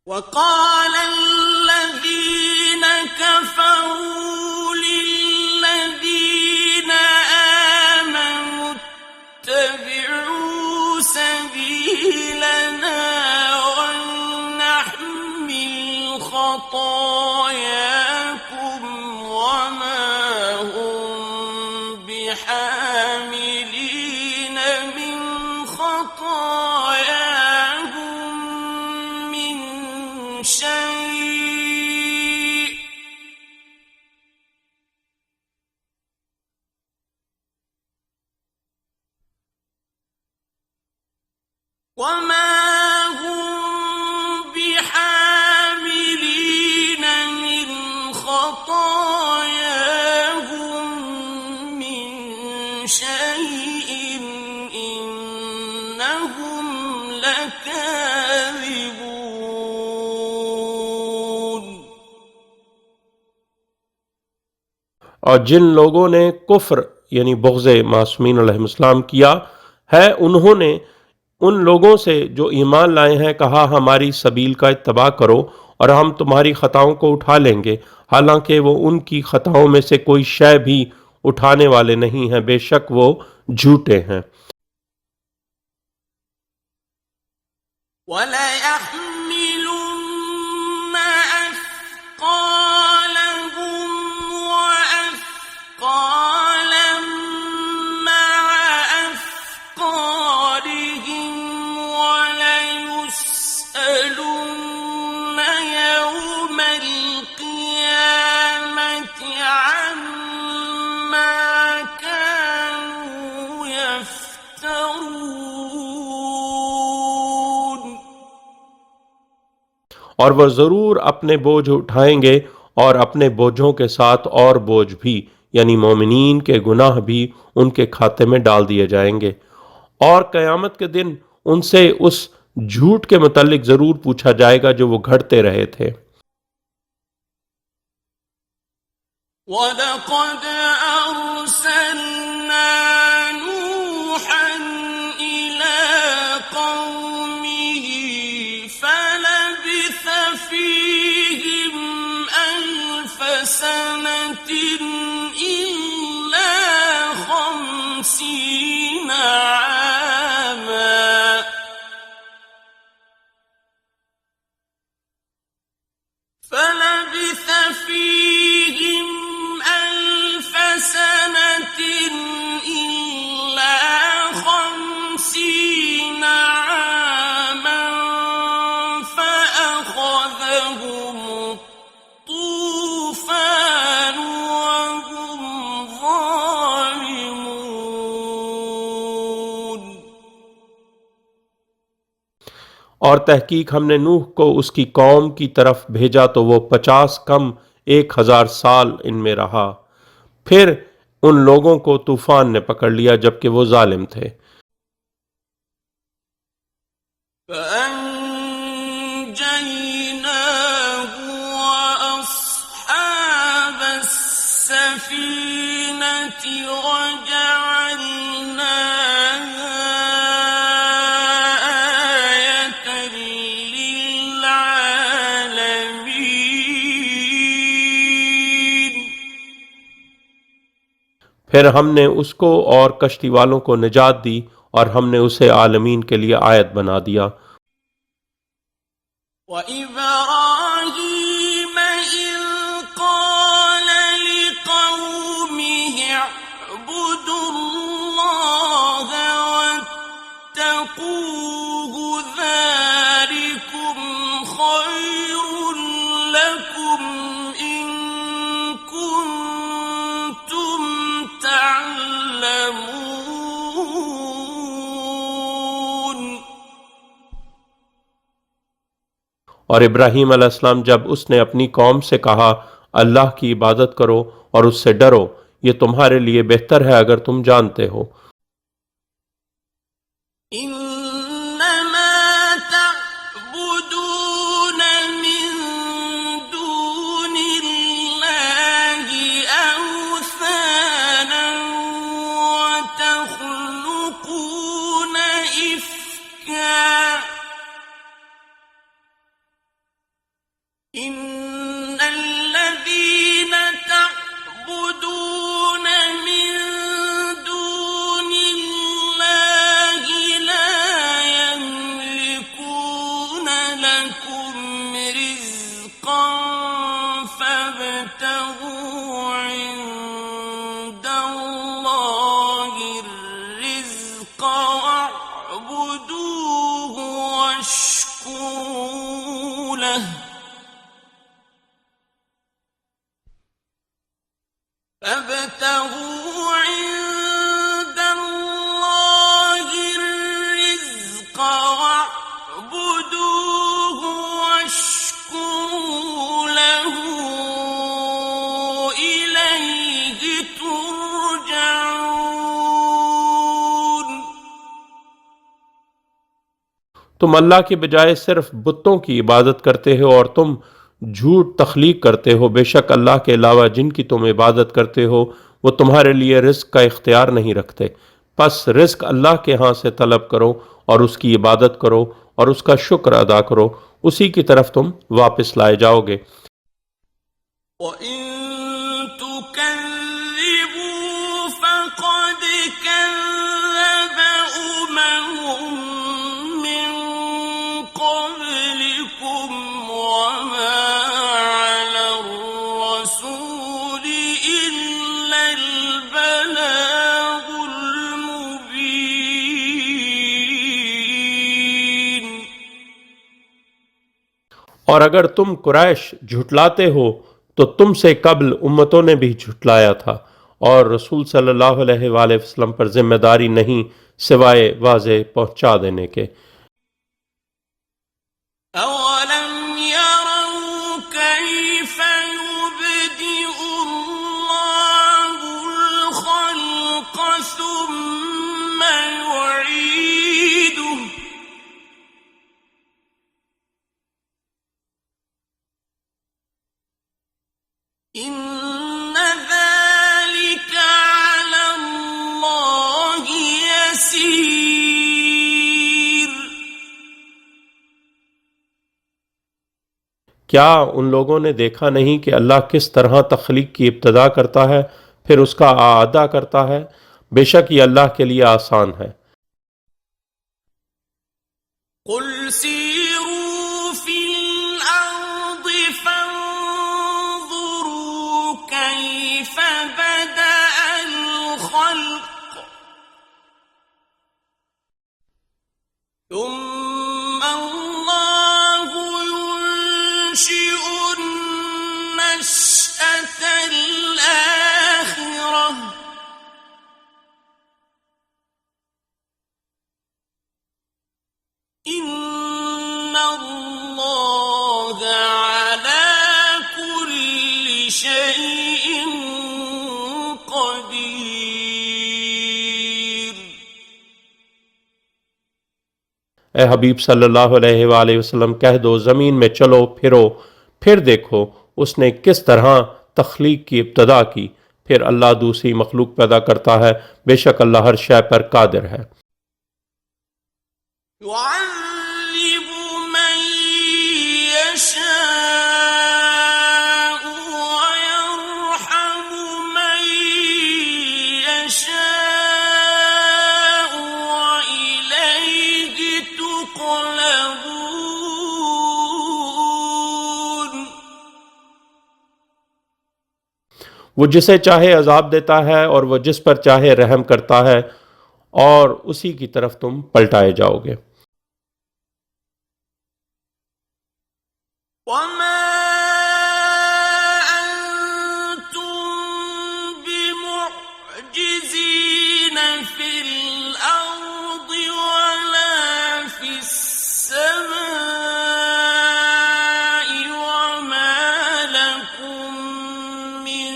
وَقَالَ الَّذِينَ كَفَرُوا لِلَّذِينَ آمَنُوا اتَّبِعُوا سَبِيلَنَا وَلْنَحْمِلْ خَطَايَاكُمْ وَمَا هُمْ بِحَامِلِينَ مِنْ خَطَايَاهُمْ مِنْ شَيْءٍ وَمَا هُمْ بِحَامِلِينَ مِنْ خَطَايَاهُمْ مِنْ شَيْءٍ إِنَّهُمْ لَكَاذِبُونَ. اور جن لوگوں نے کفر یعنی بغض معصومین علیہ السلام کیا ہے انہوں نے ان لوگوں سے جو ایمان لائے ہیں کہا ہماری سبیل کا اتباع کرو اور ہم تمہاری خطاؤں کو اٹھا لیں گے، حالانکہ وہ ان کی خطاؤں میں سے کوئی شے بھی اٹھانے والے نہیں ہیں، بے شک وہ جھوٹے ہیں. وَلَيَحْمِلُنَّ أَثْقَالَهُمْ وَأَثْقَالًا مَّعَ أَثْقَالِهِمْ وَلَيُسْأَلُنَّ يَوْمَ الْقِيَامَةِ عَمَّا كَانُوا يَفْتَرُونَ. اور وہ ضرور اپنے بوجھ اٹھائیں گے اور اپنے بوجھوں کے ساتھ اور بوجھ بھی، یعنی مومنین کے گناہ بھی ان کے کھاتے میں ڈال دیے جائیں گے، اور قیامت کے دن ان سے اس جھوٹ کے متعلق ضرور پوچھا جائے گا جو وہ گھڑتے رہے تھے۔ وَلَقَدْ أَرْسَلْنَا نُوحًا إِلَىٰ قَوْمِهِ فَلَبِثَ فِيهِمْ أَلْفَ سَنَةٍ إِلَّا 50 عَامًا فَلَبِثَ فِيهِمْ أَلْفَ سَنَةٍ إِلَّا 50 عَامًا فَأَخَذَهُمُ الطُّوفَانُ وَهُمْ ظَالِمُونَ۔ اور تحقیق ہم نے نوح کو اس کی قوم کی طرف بھیجا تو وہ 50 کم 1000 سال ان میں رہا، پھر ان لوگوں کو طوفان نے پکڑ لیا جبکہ وہ ظالم تھے۔ فَأَنجَيْنَاهُ وَأَصْحَابَ السَّفِينَةِ وَجَعَلْنَاهَا آيَةً لِّلْعَالَمِينَ۔ پھر ہم نے اس کو اور کشتی والوں کو نجات دی اور ہم نے اسے عالمین کے لیے آیت بنا دیا۔ وَإِبْرَاهِيمَ إِذْ قَالَ لِقَوْمِهِ اعْبُدُوا اللَّهَ وَاتَّقُوهُ ذَٰلِكُمْ خَيْرٌ لَّكُمْ إِن كُنتُمْ تَعْلَمُونَ۔ اور ابراہیم علیہ السلام جب اس نے اپنی قوم سے کہا اللہ کی عبادت کرو اور اس سے ڈرو، یہ تمہارے لیے بہتر ہے اگر تم جانتے ہو۔ إِنَّمَا تَعْبُدُونَ مِن دُونِ اللَّهِ أَوْثَانًا وَتَخْلُقُونَ إِفْكًا إِنَّ الَّذِينَ تَعْبُدُونَ مِن دُونِ اللَّهِ لَا يَمْلِكُونَ لَكُمْ رِزْقًا فَابْتَغُوا عِندَ اللَّهِ الرِّزْقَ وَاعْبُدُوهُ وَاشْكُرُوا لَهُ فَابْتَغُوا عِندَ اللَّهِ الرِّزْقَ وَاعْبُدُوهُ وَاشْكُرُوا لَهُ إِلَيْهِ تُرْجَعُونَ۔ تم اللہ کے بجائے صرف بتوں کی عبادت کرتے ہو اور تم جھوٹ تخلیق کرتے ہو، بے شک اللہ کے علاوہ جن کی تم عبادت کرتے ہو وہ تمہارے لیے رزق کا اختیار نہیں رکھتے، پس رزق اللہ کے ہاں سے طلب کرو اور اس کی عبادت کرو اور اس کا شکر ادا کرو، اسی کی طرف تم واپس لائے جاؤ گے۔ وَإِن تُكَذِّبُوا فَقَدْ كَذَّبَ أُمَمٌ مِّن قَبْلِكُمْ وَمَا عَلَى الرَّسُولِ إِلَّا الْبَلَاغُ الْمُبِينُ۔ اور اگر تم قریش جھٹلاتے ہو تو تم سے قبل امتوں نے بھی جھٹلایا تھا، اور رسول صلی اللہ علیہ وآلہ وسلم پر ذمہ داری نہیں سوائے واضح پہنچا دینے کے۔ أَوَلَمْ يَرَوْا کیا ان لوگوں نے دیکھا نہیں کہ اللہ کس طرح تخلیق کی ابتدا کرتا ہے پھر اس کا اعادہ کرتا ہے؟ بے شک یہ اللہ کے لیے آسان ہے۔ قل سیروا فی الارض فانظروا کیف بدأ الخلق ثم اللہ ينشئ النشأة الآخرة ان اللہ علی کل شیء قدیر۔ اے حبیب صلی اللہ علیہ وآلہ وسلم کہہ دو زمین میں چلو پھرو پھر دیکھو اس نے کس طرح تخلیق کی ابتدا کی، پھر اللہ دوسری مخلوق پیدا کرتا ہے، بے شک اللہ ہر شے پر قادر ہے۔ يعذب من يشاء ويرحم من يشاء وإليه تقلبون۔ وہ جسے چاہے عذاب دیتا ہے اور وہ جس پر چاہے رحم کرتا ہے، اور اسی کی طرف تم پلٹائے جاؤ گے۔ وما أنتم بمعجزين في الأرض ولا في السماء وما لكم من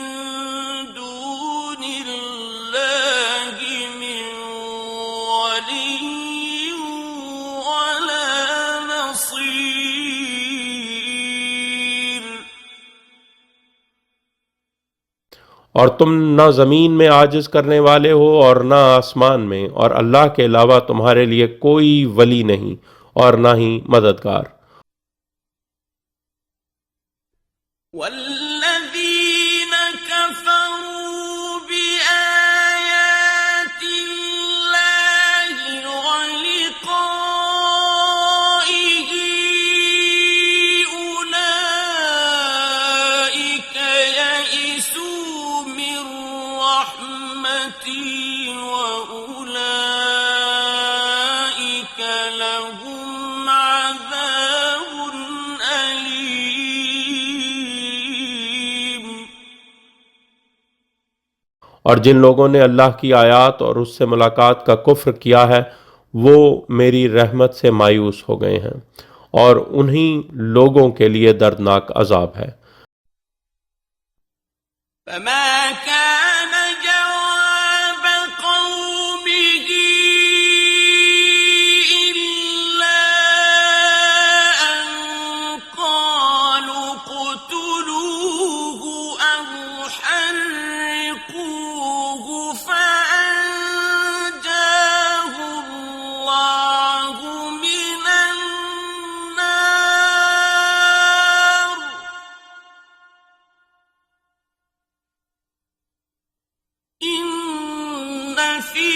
دون الله من ولي ولا نصير۔ اور تم نہ زمین میں عاجز کرنے والے ہو اور نہ آسمان میں، اور اللہ کے علاوہ تمہارے لیے کوئی ولی نہیں اور نہ ہی مددگار۔ والذین کفروا بآیات اللہ ولقائہ اولئک یئسوا من رحمتی وأولئک لهم عذاب ألیم۔ اور جن لوگوں نے اللہ کی آیات اور اس سے ملاقات کا کفر کیا ہے وہ میری رحمت سے مایوس ہو گئے ہیں، اور انہی لوگوں کے لیے دردناک عذاب ہے۔ فما كان جواب قومه إلا أن قالوا اقتلوه أو حرقوه فأنجاه الله من النار۔ إن في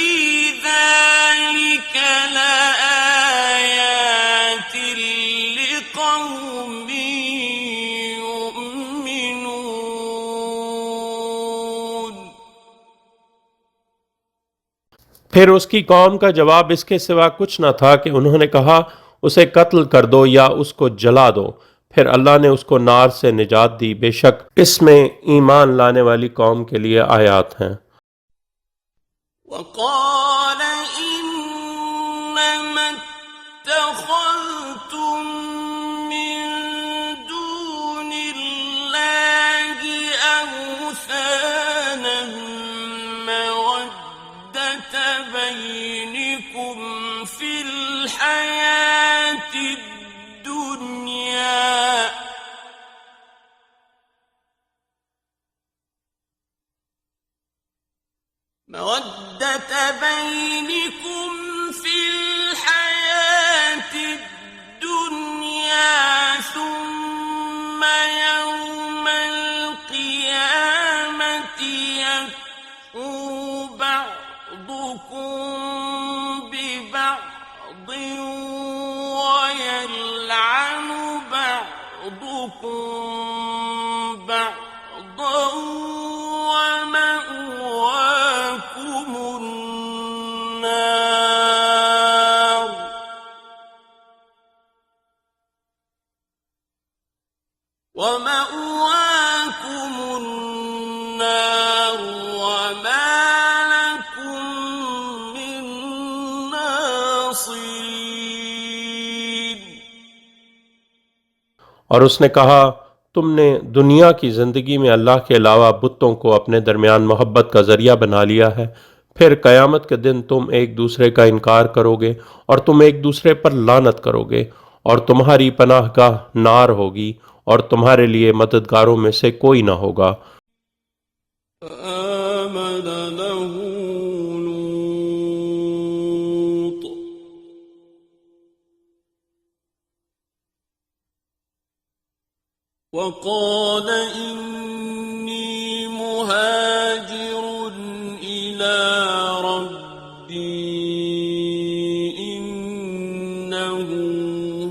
ذلك لآيات لقوم يؤمنون۔ پھر اس کی قوم کا جواب اس کے سوا کچھ نہ تھا کہ انہوں نے کہا اسے قتل کر دو یا اس کو جلا دو، پھر اللہ نے اس کو نار سے نجات دی، بے شک اس میں ایمان لانے والی قوم کے لیے آیات ہیں۔ وقال إنما اتخذتم من دون الله أوثانا مودة بينكم في الحياة الدنيا مودة بينكم في الحياة الدنيا ثم ويلعن بعضكم بعضا ومأواكم النار وما لكم من ناصرين. اور اس نے کہا تم نے دنیا کی زندگی میں اللہ کے علاوہ بتوں کو اپنے درمیان محبت کا ذریعہ بنا لیا ہے، پھر قیامت کے دن تم ایک دوسرے کا انکار کرو گے اور تم ایک دوسرے پر لعنت کرو گے، اور تمہاری پناہ گاہ نار ہوگی اور تمہارے لیے مددگاروں میں سے کوئی نہ ہوگا. فآمن له لوط وقال إني مهاجر إلى ربي إنه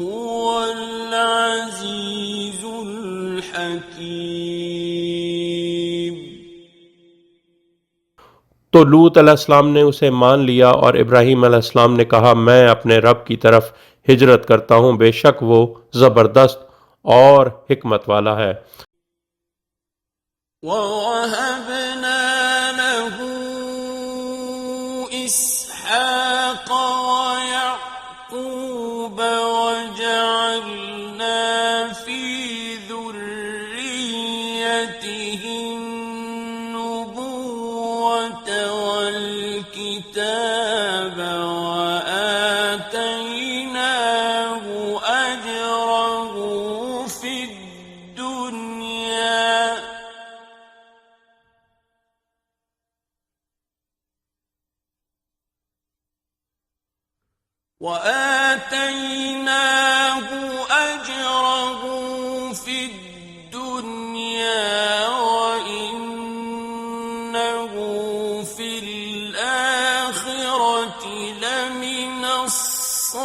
هو العزيز الحكيم. تو لوط علیہ السلام نے اسے مان لیا اور ابراہیم علیہ السلام نے کہا میں اپنے رب کی طرف ہجرت کرتا ہوں، بے شک وہ زبردست اور حکمت والا ہے. وَوَهَبْنَا لَهُ إِسْحَاقَ وَيَعْقُوبَ وَجَعَلْنَا فِي ذُرِّيَّتِهِ النُّبُوَّةَ وَالْكِتَابَ وَآتَيْنَاهُ أَجْرَهُ فِي الدُّنْيَا وَإِنَّهُ فِي الْآخِرَةِ لَمِنَ الصَّالِحِينَ.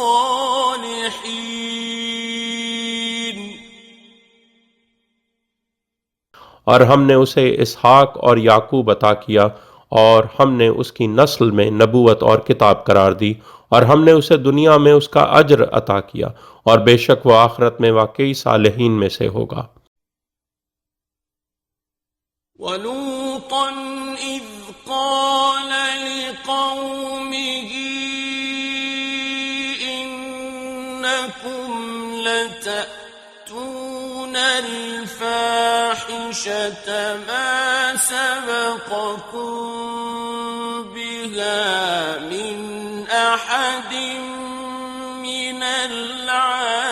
اور ہم نے اسے اسحاق اور یعقوب عطا کیا اور ہم نے اس کی نسل میں نبوت اور کتاب قرار دی، اور ہم نے اسے دنیا میں اس کا اجر عطا کیا، اور بے شک وہ آخرت میں واقعی صالحین میں سے ہوگا. وَلُوطًا إِذْ قَالَ لِقَوْمِهِ إِنَّكُمْ لَتَأْتُونَ الْفَاحِشَةَ مَا سَبَقَكُم بِهَا مِنْ أَحَدٍ مِّنَ الْعَالَمِينَ.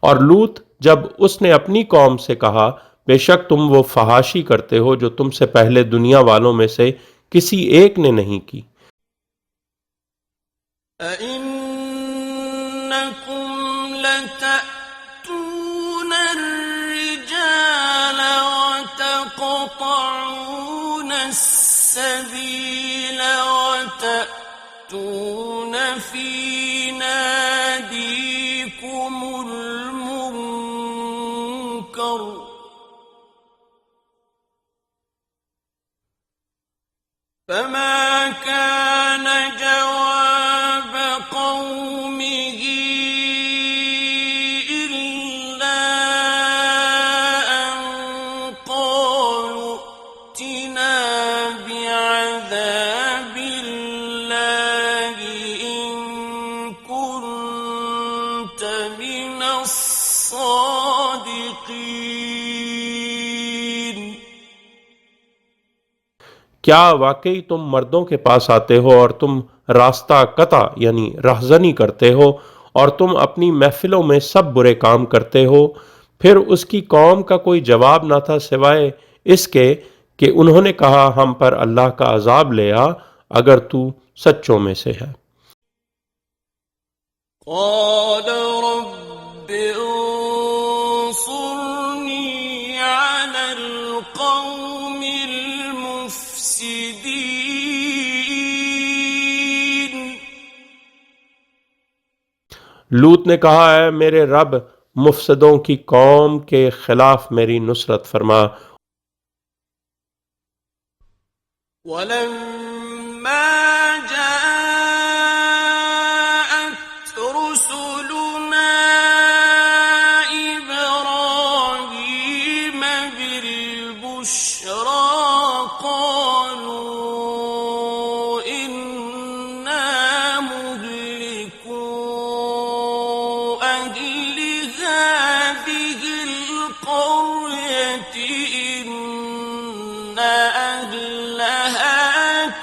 اور لوط جب اس نے اپنی قوم سے کہا بے شک تم وہ فحاشی کرتے ہو جو تم سے پہلے دنیا والوں میں سے کسی ایک نے نہیں کی. أَإِنَّكُمْ لَتَأْتُونَ الرِّجَالَ وَتَقْطَعُونَ السَّبِيلَ وَتَأْتُونَ فِي نَادِيكُمُ الْمُنكَرَ فَمَا كَانَ جَوَابَ قَوْمِهِ إِلَّا أَن قَالُوا ائْتِنَا بِعَذَابِ اللَّهِ إِن كُنتَ مِنَ الصَّادِقِينَ. کیا واقعی تم مردوں کے پاس آتے ہو اور تم راستہ قطع یعنی رہزنی کرتے ہو، اور تم اپنی محفلوں میں سب برے کام کرتے ہو؟ پھر اس کی قوم کا کوئی جواب نہ تھا سوائے اس کے کہ انہوں نے کہا ہم پر اللہ کا عذاب لے آ اگر تو سچوں میں سے ہے. قال رب انصرني على القوم لوط نے کہا اے میرے رب مفسدوں کی قوم کے خلاف میری نصرت فرما۔ ولما جاءت رسلنا إبراهيم بالبشرى قالوا إنا مهلكو أهل هذه القرية إن أهلها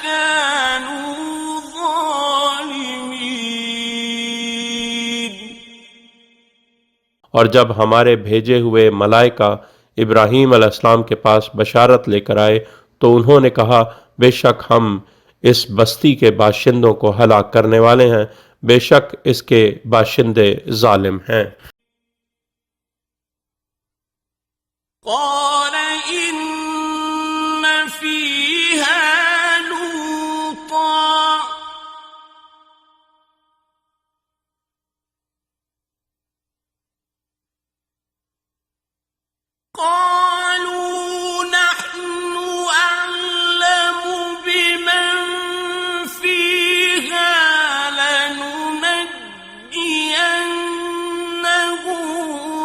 كانوا ظالمين۔ اور جب ہمارے بھیجے ہوئے ملائکہ ابراہیم علیہ السلام کے پاس بشارت لے کر آئے تو انہوں نے کہا بے شک ہم اس بستی کے باشندوں کو ہلاک کرنے والے ہیں، بے شک اس کے باشندے ظالم ہیں۔ قال إن فيها لوطا قالوا نحن أعلم بمن فيها لننجينه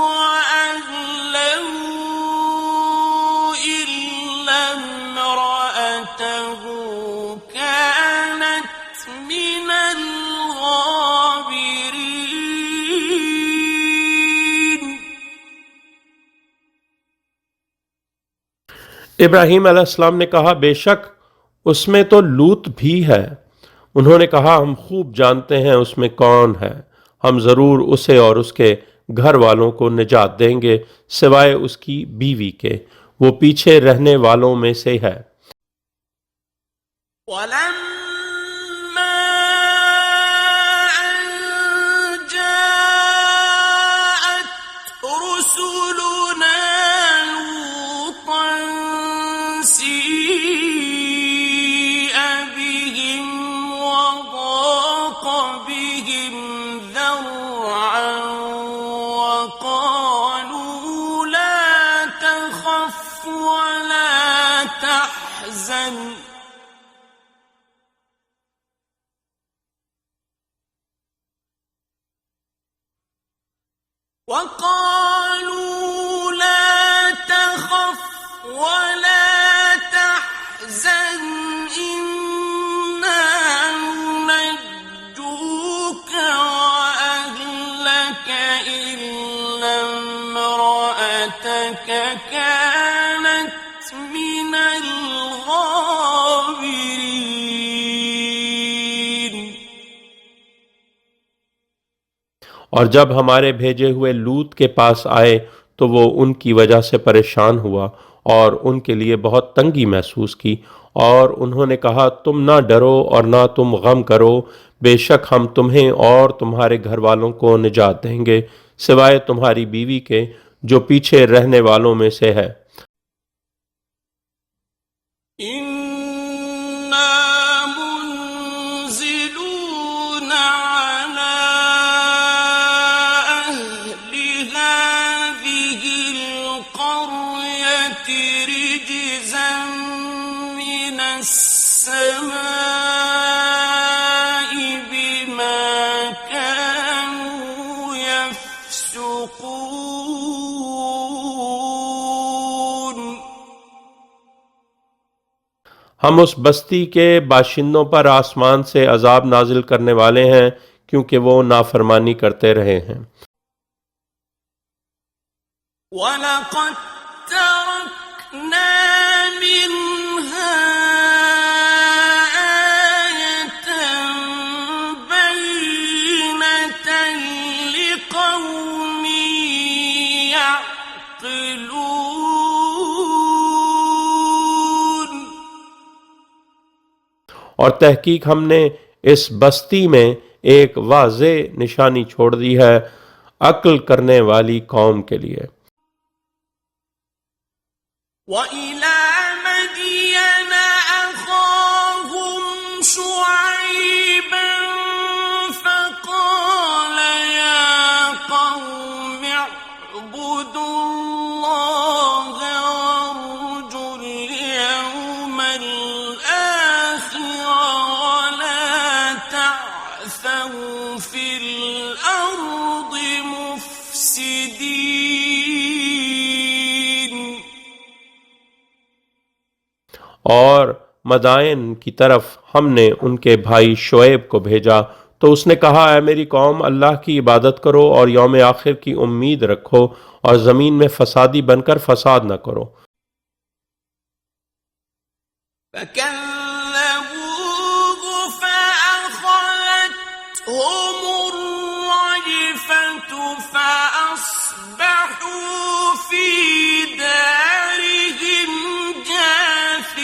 وأهله إلا امرأته كانت من الغابرين۔ ابراہیم علیہ السلام نے کہا بے شک اس میں تو لوط بھی ہے۔ انہوں نے کہا ہم خوب جانتے ہیں اس میں کون ہے، ہم ضرور اسے اور اس کے گھر والوں کو نجات دیں گے سوائے اس کی بیوی کے، وہ پیچھے رہنے والوں میں سے ہے۔ ولما أن جاءت رسلنا لوطا سيء بهم وضاق بهم ذرعا وقالوا لا تخف ولا تحزن وقالوا لا تخف ولا تحزن إنا ننجوك وأهلك إلا امرأتك كانت من الغابرين۔ اور جب ہمارے بھیجے ہوئے لوط کے پاس آئے تو وہ ان کی وجہ سے پریشان ہوا اور ان کے لیے بہت تنگی محسوس کی، اور انہوں نے کہا تم نہ ڈرو اور نہ تم غم کرو، بے شک ہم تمہیں اور تمہارے گھر والوں کو نجات دیں گے سوائے تمہاری بیوی کے جو پیچھے رہنے والوں میں سے ہے۔ إنا منزلون على أهل هذه القرية رجزا من السماء بما كانوا يفسقون۔ ہم اس بستی کے باشندوں پر آسمان سے عذاب نازل کرنے والے ہیں کیونکہ وہ نافرمانی کرتے رہے ہیں۔ وَلَقَدْ تَرَكْنَا مِنْهَا آيَةً بَيِّنَةً لِقَوْمٍ يَعْقِلُونَ۔ اور تحقیق ہم نے اس بستی میں ایک واضح نشانی چھوڑ دی ہے عقل کرنے والی قوم کے لیے۔ وَإِلَى مَدْيَنَ أَخَاهُمْ شُعَيْبًا فَقَالَ يَا الآخرة ولا تعثوا في الأرض مفسدين. اور مدائن کی طرف ہم نے ان کے بھائی شعیب کو بھیجا تو اس نے کہا اے میری قوم اللہ کی عبادت کرو اور یوم آخر کی امید رکھو اور زمین میں فسادی بن کر فساد نہ کرو. فكذبوه فأخذتهم الرجفة فأصبحوا في دارهم جاثمين.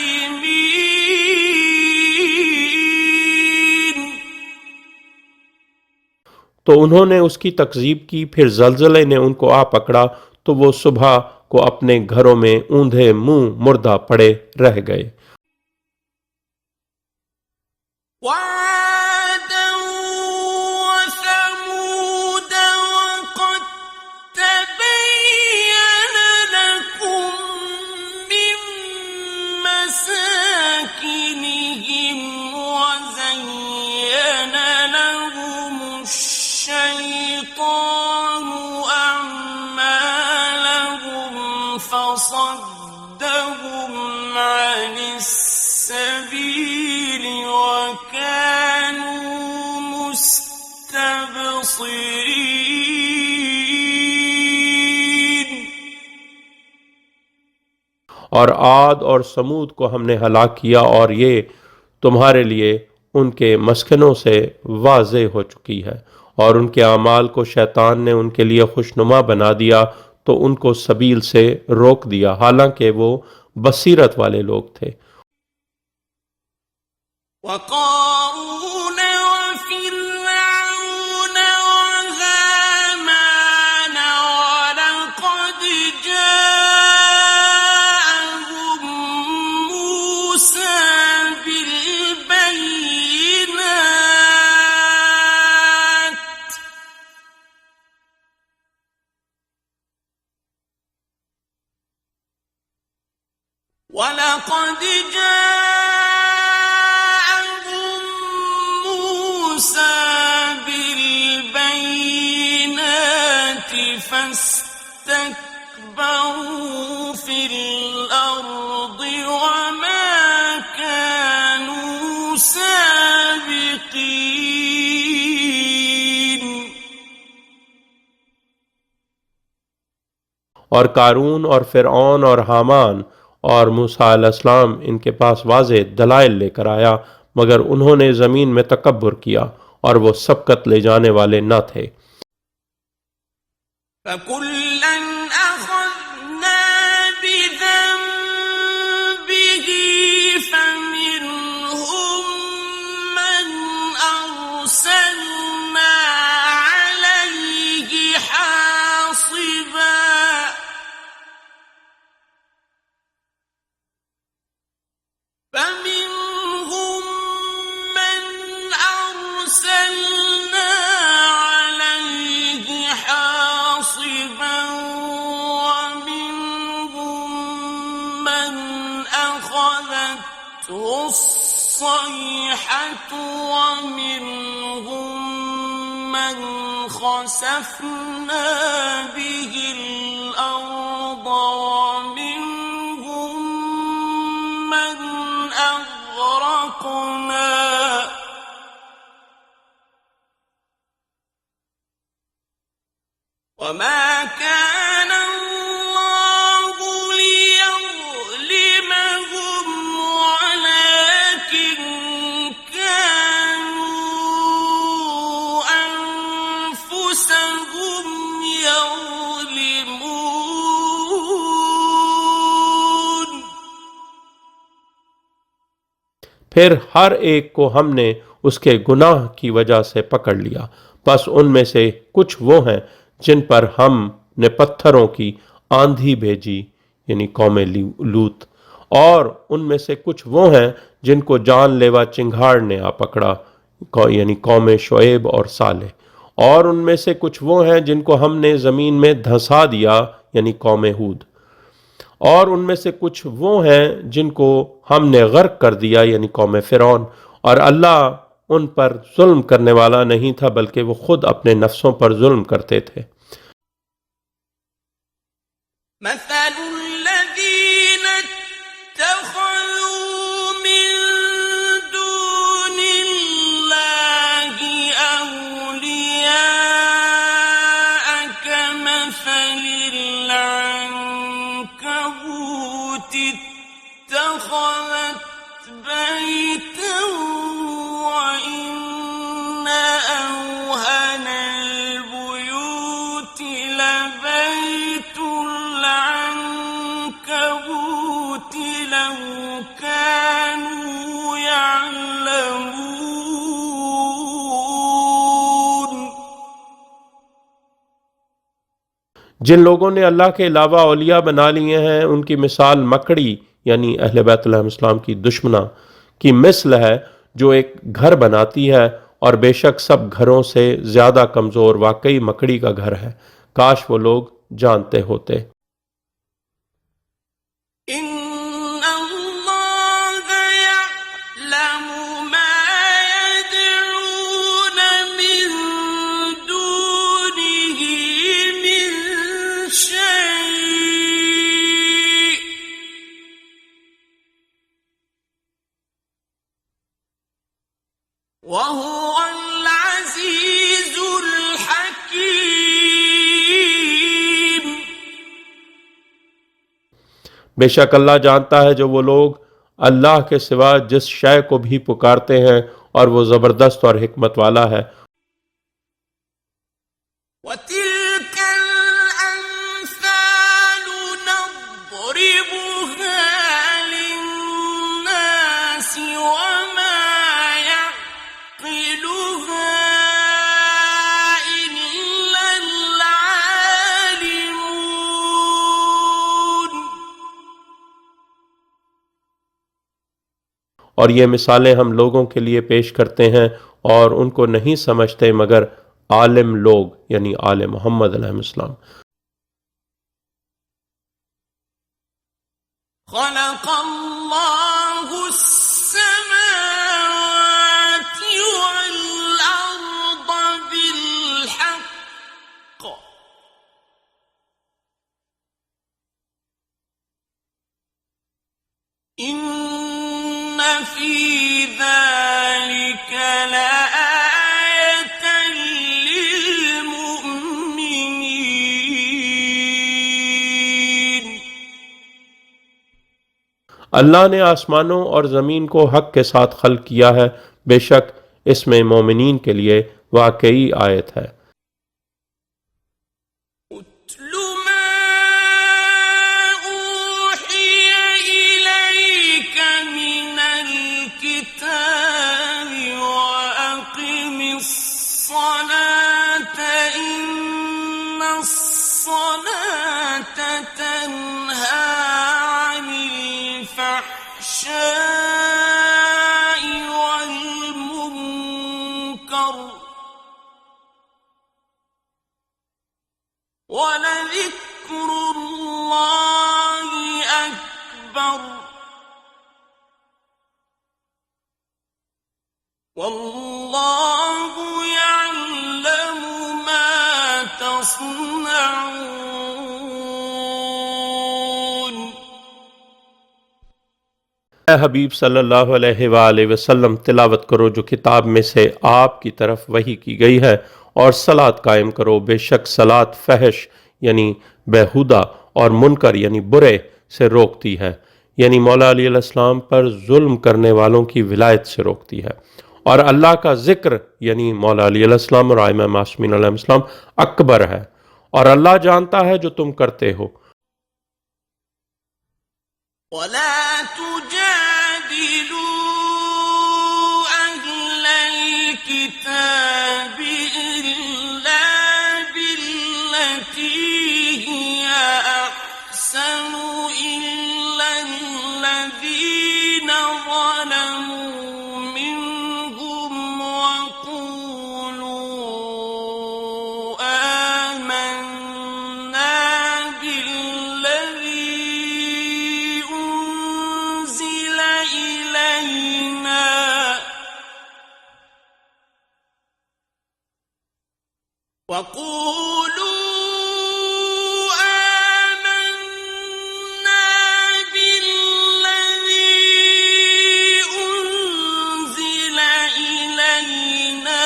تو انہوں نے اس کی تکذیب کی، پھر زلزلے نے ان کو آ پکڑا تو وہ صبح کو اپنے گھروں میں اوندھے منہ مردہ پڑے رہ گئے. وعادا وثمود وقد تبين لكم من مساكنهم وزين لهم الشيطان أعمالهم فصدهم عن السبيل وكانوا مستبصرين. اور عاد اور سمود کو ہم نے ہلاک کیا اور یہ تمہارے لیے ان کے مسکنوں سے واضح ہو چکی ہے، اور ان کے اعمال کو شیطان نے ان کے لیے خوشنما بنا دیا تو ان کو سبیل سے روک دیا حالانکہ وہ بصیرت والے لوگ تھے. وقارون وفرعون وهامان ولقد جاءهم موسى بالبينات ولقد جاءهم موسى بالبينات فاستكبروا في الأرض وما كانوا سابقين. اور قارون اور فرعون اور حامان اور موسیٰ علیہ السلام ان کے پاس واضح دلائل لے کر آیا، مگر انہوں نے زمین میں تکبر کیا اور وہ سبقت لے جانے والے نہ تھے. فَكُلًّا أَخَذْنَا بِذَنبِهِ فَمِنْهُمْ مَنْ أَرْسَلْنَا عَلَيْهِ حَاصِبًا فَمِنْهُمْ مَنْ أَرْسَلْنَا عَلَيْهِ حَاصِبًا وَمِنْهُمْ مَنْ أَخَذَتْهُ الصَّيْحَةُ وَمِنْهُمْ مَنْ خَسَفْنَا بِهِ الْأَرْضَ وَمِنْهُمْ مَنْ أَغْرَقْنَا وَمَا كَانَ اللَّهُ لِيَظْلِمَهُمْ وَلَكِنْ كَانُوا أَنفُسَهُمْ يَظْلِمُونَ. پھر ہر ایک کو ہم نے اس کے گناہ کی وجہ سے پکڑ لیا، بس ان میں سے کچھ وہ ہیں جن پر ہم نے پتھروں کی آندھی بھیجی یعنی قوم لوط، اور ان میں سے کچھ وہ ہیں جن کو جان لیوا چنگھاڑ نے آ پکڑا یعنی قوم شعیب اور صالح، اور ان میں سے کچھ وہ ہیں جن کو ہم نے زمین میں دھنسا دیا یعنی قوم ہود، اور ان میں سے کچھ وہ ہیں جن کو ہم نے غرق کر دیا، یعنی قوم فرعون، اور اللہ ان پر ظلم کرنے والا نہیں تھا بلکہ وہ خود اپنے نفسوں پر ظلم کرتے تھے۔ مثل الذين اتخذوا من دون الله أولياء كمثل العنكبوت اتخذت بيتا وإن أوهن البيوت لبيت العنكبوت لو كانوا يعلمون۔ جن لوگوں نے اللہ کے علاوہ اولیاء بنا لیے ہیں ان کی مثال مکڑی یعنی اہل بیت علیہ السلام کی دشمنہ کی مثل ہے جو ایک گھر بناتی ہے، اور بے شک سب گھروں سے زیادہ کمزور واقعی مکڑی کا گھر ہے، کاش وہ لوگ جانتے ہوتے۔ إن الله يعلم ما يدعون من دونه من شيء وهو العزيز الحكيم۔ بے شک اللہ جانتا ہے جو وہ لوگ اللہ کے سوا جس شے کو بھی پکارتے ہیں، اور وہ زبردست اور حکمت والا ہے۔ وتلك الأمثال نضربها للناس وما يعقلها إلا العالمون۔ اور یہ مثالیں ہم لوگوں کے لیے پیش کرتے ہیں اور ان کو نہیں سمجھتے مگر عالم لوگ، یعنی آل محمد علیہ السلام۔ خلق الله السماوات والأرض بالحق إن في ذلك لآية للمؤمنين۔ اللہ نے آسمانوں اور زمین کو حق کے ساتھ خلق کیا ہے، بے شک اس میں مومنین کے لیے واقعی آیت ہے۔ اتل ما أوحي إليك من الكتاب وأقم الصلاة إن الصلاة تنهى عن الفحشاء والمنكر ولذكر الله أكبر والله يعلم ما تصنعون۔ اے حبیب صلی اللہ علیہ وآلہ وسلم، تلاوت کرو جو کتاب میں سے آپ کی طرف وحی کی گئی ہے، اور صلاۃ قائم کرو، بے شک صلاۃ فحش یعنی بیہودہ اور منکر یعنی برے سے روکتی ہے، یعنی مولا علی علیہ السلام پر ظلم کرنے والوں کی ولایت سے روکتی ہے، اور اللہ کا ذکر یعنی مولا علی علیہ السلام اور ائمہ معصومین علیہ السلام اکبر ہے، اور اللہ جانتا ہے جو تم کرتے ہو۔ ولا تجادلوا أهل الكتاب إلا بالتي هي أحسن إلا الذين ظلموا منهم وقولوا آمنا بالذي وَقُولُوا آمَنَّا بِالَّذِي أُنزِلَ إِلَيْنَا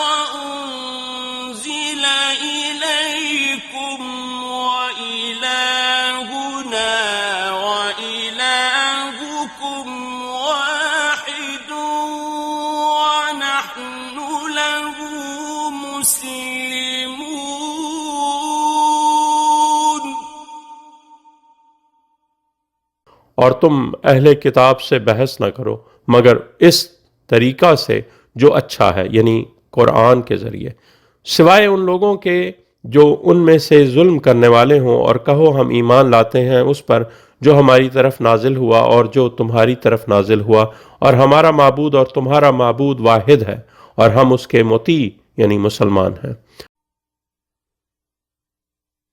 وَأُنزِلَ إِلَيْكُمْ وَإِلَٰهُنَا وَإِلَٰهُكُمْ وَاحِدٌ وَنَحْنُ لَهُ مسلمون۔ اور تم اہل کتاب سے بحث نہ کرو مگر اس طریقہ سے جو اچھا ہے، یعنی قرآن کے ذریعے، سوائے ان لوگوں کے جو ان میں سے ظلم کرنے والے ہوں، اور کہو ہم ایمان لاتے ہیں اس پر جو ہماری طرف نازل ہوا اور جو تمہاری طرف نازل ہوا، اور ہمارا معبود اور تمہارا معبود واحد ہے، اور ہم اس کے مطیع یعنی مسلمان ہیں۔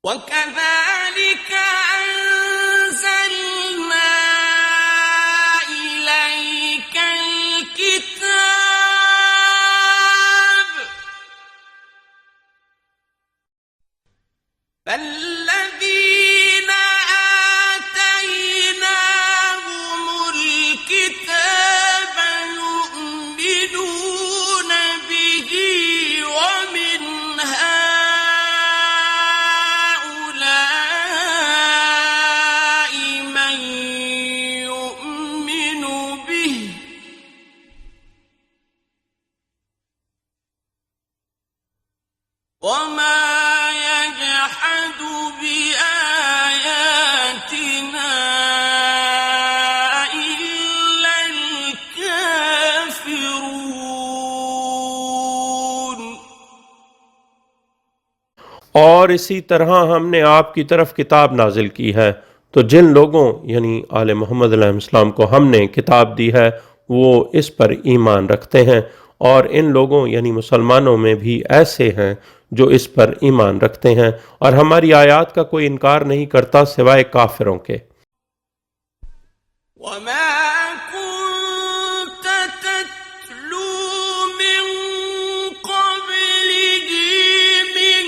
وَكَذَلِكَ أَنزَلْنَا إِلَيْكَ الْكِتَابَ فَالَّذِينَ آتَيْنَاهُمُ الْكِتَابَ يُؤْمِنُونَ بِهِ وَمِنْ هَؤُلَاءِ مَن يُؤْمِنُ بِهِ وَمَا يَجْحَدُ بِآيَاتِنَا إِلَّا الْكَافِرُونَ۔ اور اسی طرح ہم نے آپ کی طرف کتاب نازل کی ہے، تو جن لوگوں یعنی آل محمد علیہ السلام کو ہم نے کتاب دی ہے وہ اس پر ایمان رکھتے ہیں، اور ان لوگوں یعنی مسلمانوں میں بھی ایسے ہیں جو اس پر ایمان رکھتے ہیں اور ہماری آیات کا کوئی انکار نہیں کرتا سوائے کافروں کے۔ وَمَا كُنتَ تَتْلُو مِن قَبْلِهِ مِن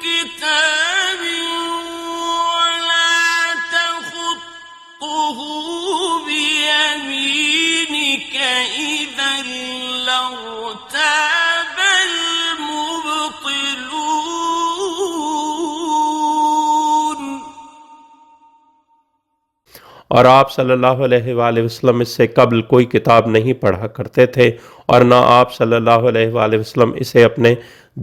كِتَابٍ وَلَا تَخُطُّهُ بِيَمِينِكَ إِذًا لَّارْتَابَ الْمُبْطِلُونَ۔ اور آپ صلی اللہ علیہ وآلہ وسلم اس سے قبل کوئی کتاب نہیں پڑھا کرتے تھے، اور نہ آپ صلی اللہ علیہ وآلہ وسلم اسے اپنے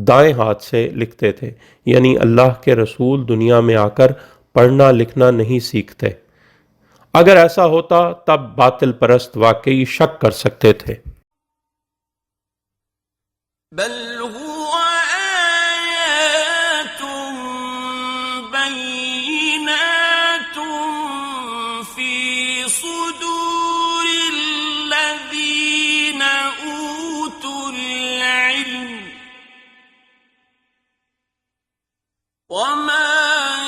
دائیں ہاتھ سے لکھتے تھے، یعنی اللہ کے رسول دنیا میں آ کر پڑھنا لکھنا نہیں سیکھتے۔ اگر ایسا ہوتا تب باطل پرست واقعی شک کر سکتے تھے۔ بل هو آيات بينات في صدور الذين أوتوا العلم وما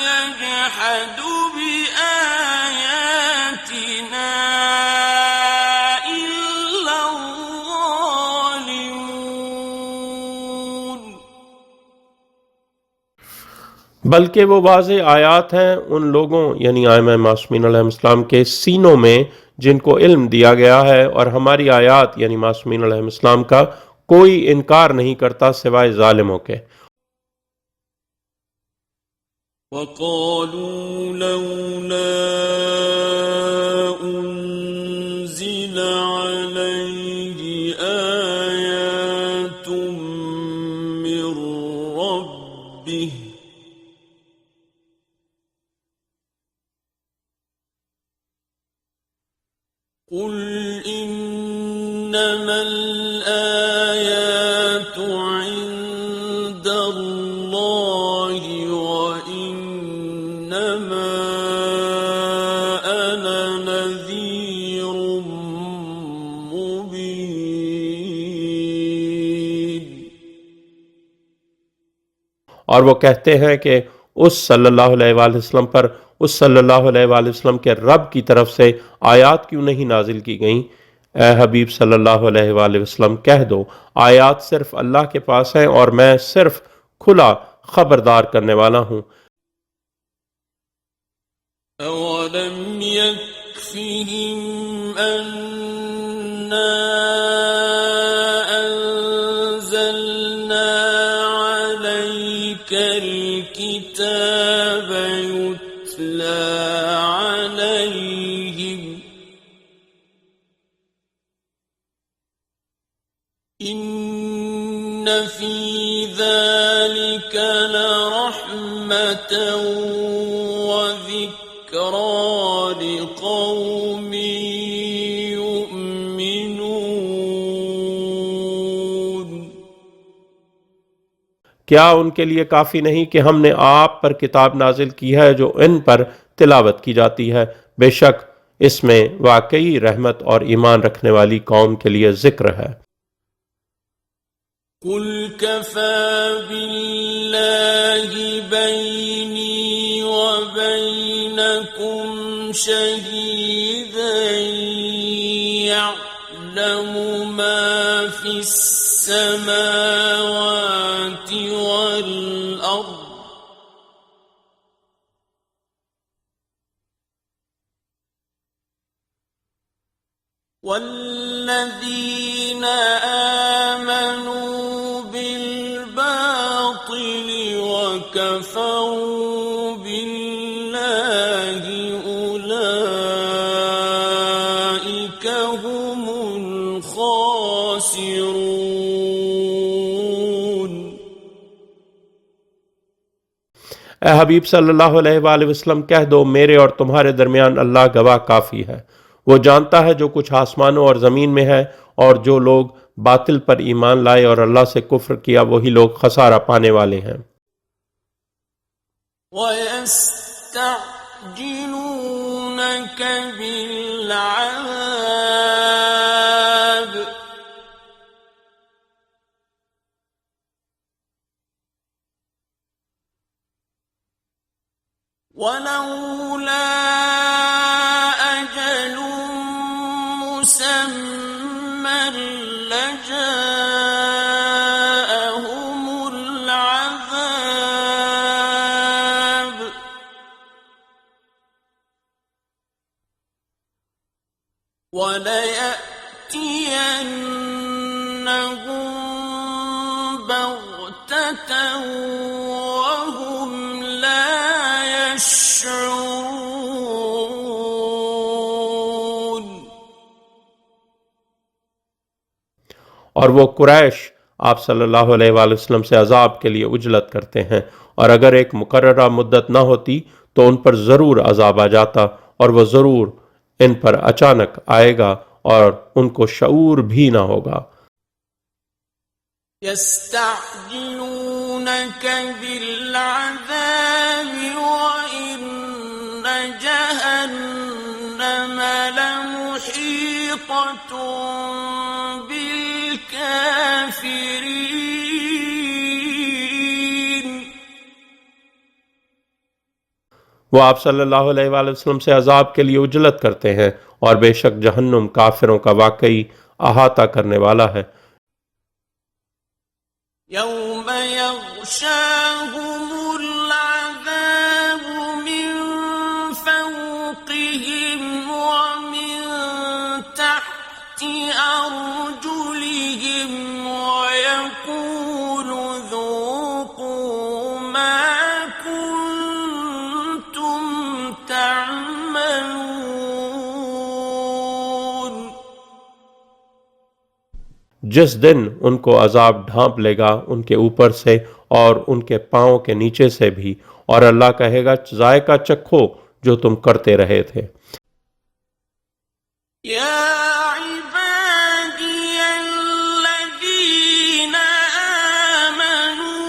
يجحد بآياتنا إلا الظالمون۔ بلکہ وہ واضح آیات ہیں ان لوگوں یعنی ائمہ معصومین علیہ السلام کے سینوں میں جن کو علم دیا گیا ہے، اور ہماری آیات یعنی معصومین علیہ السلام کا کوئی انکار نہیں کرتا سوائے ظالموں کے۔ وَقَالُوا لَوْلَا أُنزِلَ عَلَيْهِ آيَاتٌ مِّن رَّبِّهِ قُلْ إِنَّمَا الْآيَاتُ عِندَ اللَّهِ وَإِنَّمَا أَنَا نَذِيرٌ مُّبِينٌ۔ اور وہ کہتے ہیں کہ اس صلی اللہ علیہ وآلہ وسلم پر اس صلی اللہ علیہ وآلہ وسلم کے رب کی طرف سے آیات کیوں نہیں نازل کی گئیں؟ اے حبیب صلی اللہ علیہ وآلہ وسلم کہہ دو آیات صرف اللہ کے پاس ہیں اور میں صرف کھلا خبردار کرنے والا ہوں۔ أولم يكفهم أنا أنزلنا عليك الكتاب يتلى عليهم إن في ذلك لرحمة لقوم يؤمنون۔ کیا ان کے لیے کافی نہیں کہ ہم نے آپ پر کتاب نازل کی ہے جو ان پر تلاوت کی جاتی ہے؟ بے شک اس میں واقعی رحمت اور ایمان رکھنے والی قوم کے لیے ذکر ہے۔ قل كفى بالله بيني وبينكم شهيدا يعلم ما في السماوات والأرض والذين آمنوا وكفروا بالله أولئك هم الخاسرون۔ اے حبیب صلی اللہ علیہ وآلہ وسلم کہہ دو میرے اور تمہارے درمیان اللہ گواہ کافی ہے، وہ جانتا ہے جو کچھ آسمانوں اور زمین میں ہے، اور جو لوگ باطل پر ایمان لائے اور اللہ سے کفر کیا وہی لوگ خسارہ پانے والے ہیں۔ وَيَسْتَعْجِلُونَكَ بِالْعَذَابِ وَلَوْلَا أَجَلٌ مُّسَمًّى لَّجَاءَهُمُ الْعَذَابُ وَلَيَأْتِيَنَّهُم بَغْتَةً وَهُمْ لَا يَشْعُرُونَ۔ اور وہ قریش آپ صلی اللہ علیہ وآلہ وسلم سے عذاب کے لیے عجلت کرتے ہیں، اور اگر ایک مقررہ مدت نہ ہوتی تو ان پر ضرور عذاب آ جاتا، اور وہ ضرور ان پر اچانک آئے گا اور ان کو شعور بھی نہ ہوگا۔ يَسْتَعْجِلُونَكَ بِالْعَذَابِ وَإِنَّ جَهَنَّمَ لَمُحِيطَةٌ بِالْكَافِرِينَ۔ وہ آپ صلی اللہ علیہ وآلہ وسلم سے عذاب کے لیے عجلت کرتے ہیں، اور بے شک جہنم کافروں کا واقعی احاطہ کرنے والا ہے۔ يَوْمَ يَغْشَاهُمُ الْعَذَابُ مِنْ فَوْقِهِمْ وَمِنْ تَحْتِ أَرْجُلِهِمْ وَيَقُولُ ذُوقُوا مَا كُنْتُمْ تَعْمَلُونَ۔ جس دن ان کو عذاب ڈھانپ لے گا ان کے اوپر سے اور ان کے پاؤں کے نیچے سے بھی، اور اللہ کہے گا ذائقہ چکھو جو تم کرتے رہے تھے۔ یا عبادی الذین آمنوا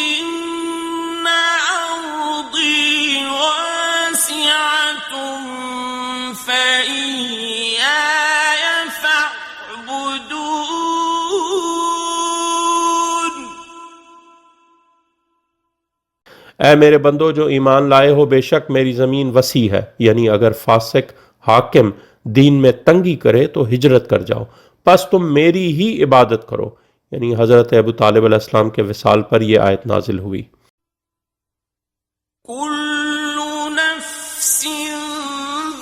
ان ارضی واسعۃ فإیایا فاعبدون۔ اے میرے بندو جو ایمان لائے ہو، بے شک میری زمین وسیع ہے، یعنی اگر فاسق حاکم دین میں تنگی کرے تو ہجرت کر جاؤ، پس تم میری ہی عبادت کرو، یعنی حضرت ابو طالب علیہ السلام کے وصال پر یہ آیت نازل ہوئی۔ كل نفس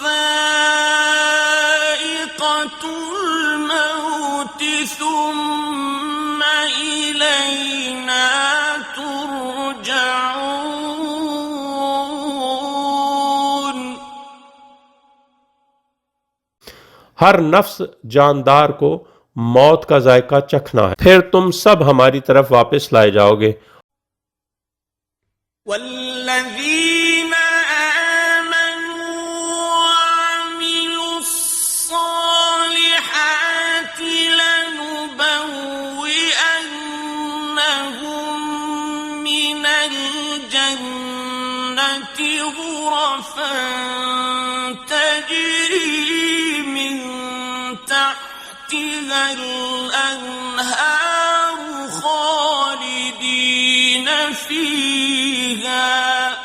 ذائقة الموت ثم إلينا ترجعون۔ ہر نفس جاندار کو موت کا ذائقہ چکھنا ہے، پھر تم سب ہماری طرف واپس لائے جاؤ گے۔ والذين آمنوا وعملوا الصالحات لنبوئنهم من الجنة غرفا تجري من تحتها الأنهار خالدين فيها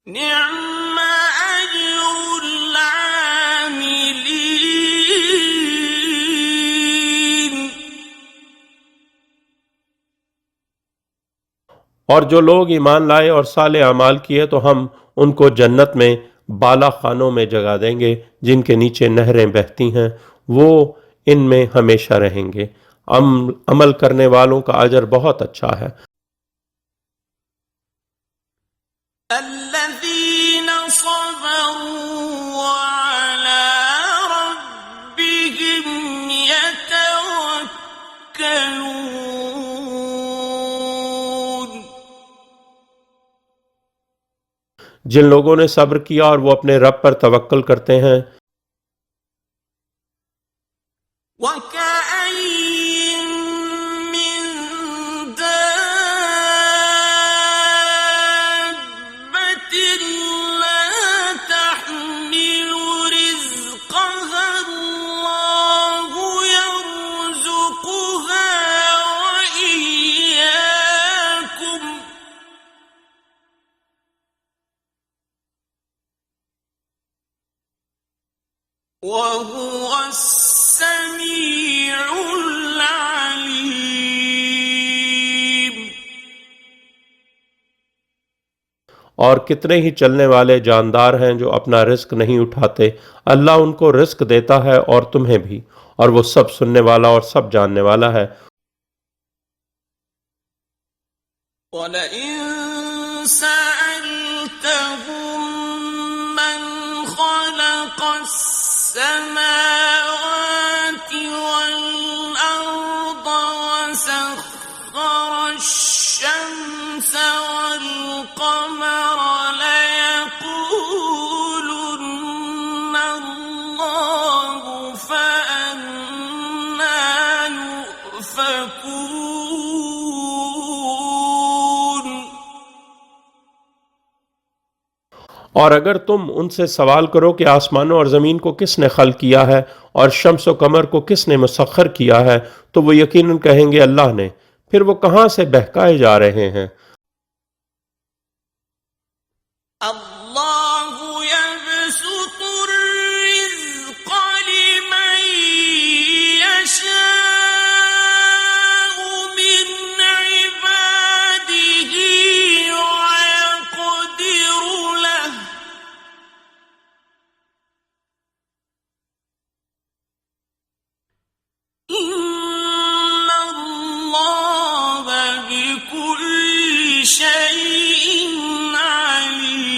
نعم أجر العاملين۔ اور جو لوگ ایمان لائے اور صالح اعمال کیے تو ہم ان کو جنت میں بالا خانوں میں جگہ دیں گے جن کے نیچے نہریں بہتی ہیں، وہ ان میں ہمیشہ رہیں گے۔ عمل کرنے والوں کا اجر بہت اچھا ہے۔ الذين صبروا وعلى ربهم يتوكلون۔ جن لوگوں نے صبر کیا اور وہ اپنے رب پر توکل کرتے ہیں۔ وَكَأَيِّن مِّن دَابَّةٍ لَّا تَحْمِلُ رِزْقَهَا اللَّهُ يَرْزُقُهَا وَإِيَّاكُمْ ۚ وَهُوَ السَّمِيعُ الْعَلِيمُ۔ اور کتنے ہی چلنے والے جاندار ہیں جو اپنا رزق نہیں اٹھاتے، اللہ ان کو رزق دیتا ہے اور تمہیں بھی، اور وہ سب سننے والا اور سب جاننے والا ہے۔ وَلَئِن سَأَلْتَهُم مَّنْ خَلَقَ السَّمَاوَاتِ وَالْأَرْضَ وَسَخَّرَ الشَّمْسَ وَالْقَمَرَ لَيَقُولُنَّ اللَّهُ فَأَنَّىٰ يُؤْفَكُونَ۔ اور اگر تم ان سے سوال کرو کہ آسمانوں اور زمین کو کس نے خلق کیا ہے اور شمس و قمر کو کس نے مسخر کیا ہے تو وہ یقیناً کہیں گے اللہ نے، پھر وہ کہاں سے بہکائے جا رہے ہیں۔ اللہ يبسط الرزق لمن يشاء من عباده ويقدر له إن الله بكل شيء عليم۔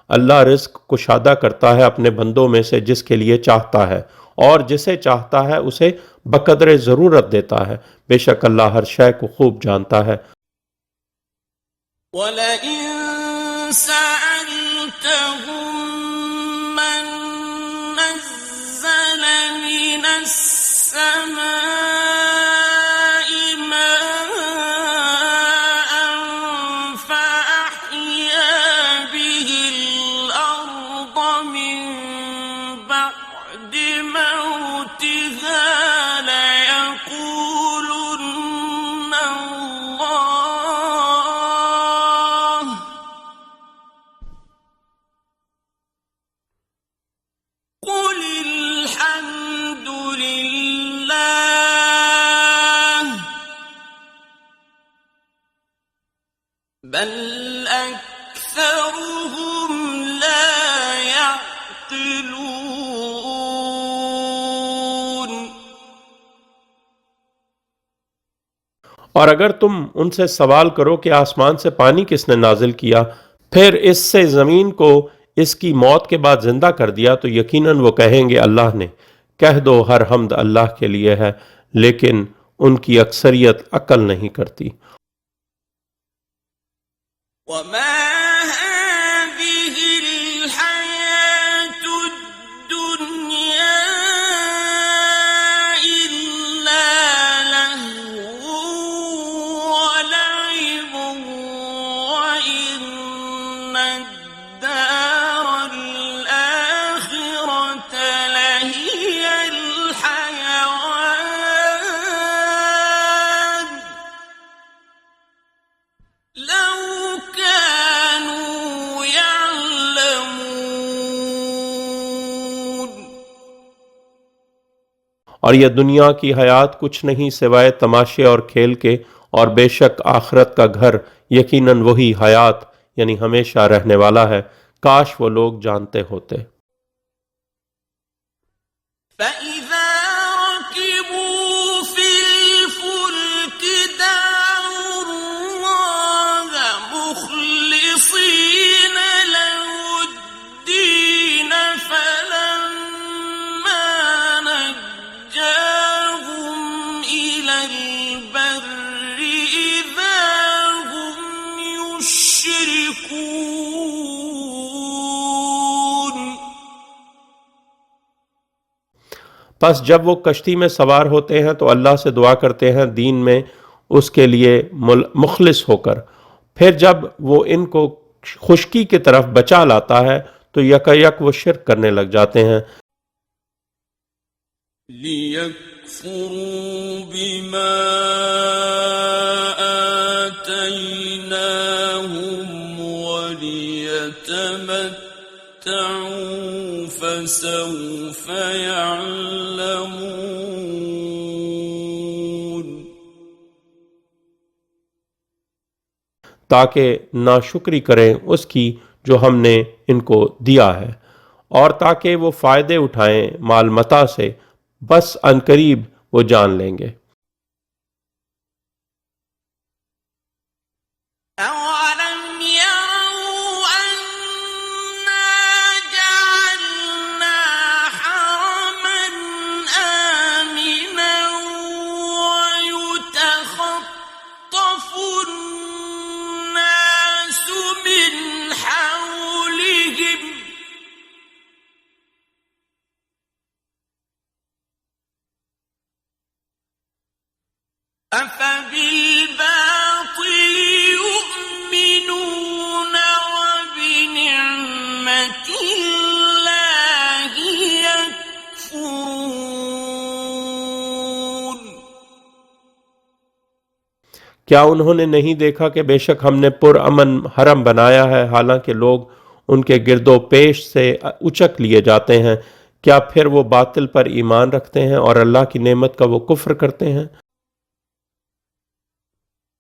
اللہ رزق کشادہ کرتا ہے اپنے بندوں میں سے جس کے لیے چاہتا ہے، اور جسے چاہتا ہے اسے بقدر ضرورت دیتا ہے، بے شک اللہ ہر شے کو خوب جانتا ہے۔ وَلَئِن سَأَلْتَهُم مَّن نَّزَّلَ مِنَ السَّمَاءِ مَاءً فَأَحْيَا بِهِ الْأَرْضَ مِن بَعْدِ مَوْتِهَا لَيَقُولُنَّ اللَّهُ، قُلْ إِنَّمَا الْغَيْبُ عِندَ اللَّهِ وَمَا أَنَا بِطَارِدِ الَّذِينَ آمَنُوا وَلَمْ يُؤْمِنُوا بِرَبِّهِمْ يَعْدِلُونَ۔ بل أكثرهم لا يعقلون. اور اگر تم ان سے سوال کرو کہ آسمان سے پانی کس نے نازل کیا، پھر اس سے زمین کو اس کی موت کے بعد زندہ کر دیا، تو یقیناً وہ کہیں گے اللہ نے. کہہ دو ہر حمد اللہ کے لیے ہے، لیکن ان کی اکثریت عقل نہیں کرتی. وما هذه الحياة الدنيا إلا لهو ولعب وإن الدار الآخرة لهي الحيوان لو كانوا يعلمون. اور یہ دنیا کی حیات کچھ نہیں سوائے تماشے اور کھیل کے، اور بے شک آخرت کا گھر یقیناً وہی حیات یعنی ہمیشہ رہنے والا ہے. کاش وہ لوگ جانتے ہوتے. فَإِذَا رَكِبُوا فِي الْفُلْكِ دَعَوُا اللَّهَ مُخْلِصِينَ لَهُ الدِّينَ فَلَمَّا نَجَّاهُمْ إِلَى الْبَرِّ إِذَا هُمْ يُشْرِكُونَ. پس جب وہ کشتی میں سوار ہوتے ہیں تو اللہ سے دعا کرتے ہیں دین میں اس کے لیے مخلص ہو کر. پھر جب وہ ان کو خشکی کی طرف بچا لاتا ہے تو یک وہ شرک کرنے لگ جاتے ہیں. لِيَكْفُرُوا بِمَا آتَيْنَاهُمْ وَلِيَتَمَتَّعُوا فَسَوْفَ يَعْلَمُونَ. تاکہ ناشکری کریں اس کی جو ہم نے ان کو دیا ہے، اور تاکہ وہ فائدے اٹھائیں مال متاع سے، بس عنقریب وہ جان لیں گے. أَوَلَمْ يَرَوْا أَنَّا جَعَلْنَا حَرَمًا آمِنًا وَيُتَخَطَّفُ النَّاسُ مِنْ حَوْلِهِمْ أَفَبِالْبَاطِلِ يُؤْمِنُونَ وَبِنِعْمَةِ اللَّهِ يَكْفُرُونَ. کیا انہوں نے نہیں دیکھا کہ بے شک ہم نے پرامن حرم بنایا ہے، حالانکہ لوگ ان کے گرد و پیش سے اچک لیے جاتے ہیں؟ کیا پھر وہ باطل پر ایمان رکھتے ہیں اور اللہ کی نعمت کا وہ کفر کرتے ہیں؟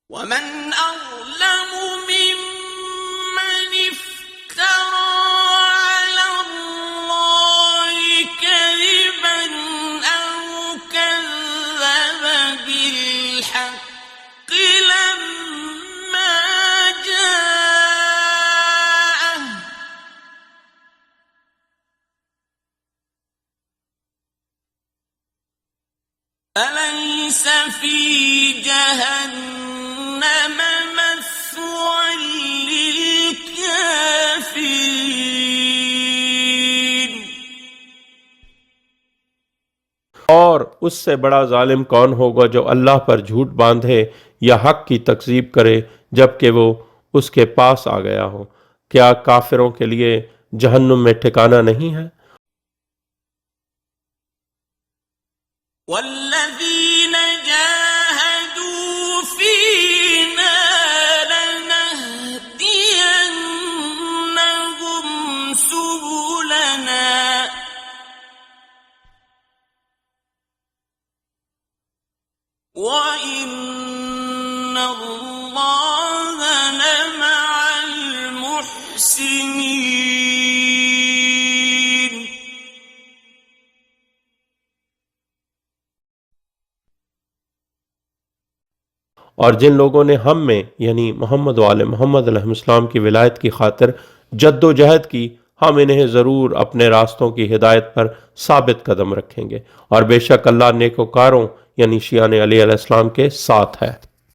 وَمَنْ أَظْلَمُ مِمَّنِ افْتَرَى عَلَى اللَّهِ كَذِبًا أَوْ كَذَّبَ بِالْحَقِّ لَمَّا جَاءَهُ أَلَيْسَ فِي جَهَنَّمَ مَثْوًى لِلْكَافِرِينَ. اور اس سے بڑا ظالم کون ہوگا جو اللہ پر جھوٹ باندھے یا حق کی تکذیب کرے جبکہ وہ اس کے پاس آ گیا ہو. کیا کافروں کے لیے جہنم میں ٹھکانہ نہیں ہے؟ وَالَّذِينَ جَاهَدُوا فِينَا لَنَهْدِيَنَّهُمْ سُبُلَنَا وَإِنَّ اللَّهَ لَمَعَ اور جن لوگوں نے ہم میں یعنی محمد و آل محمد علیہ السلام کی ولایت کی خاطر جد و جہد کی، ہم انہیں ضرور اپنے راستوں کی ہدایت پر ثابت قدم رکھیں گے، اور بے شک اللہ نیکوکاروں یعنی شیعان علی علیہ السلام کے ساتھ ہے۔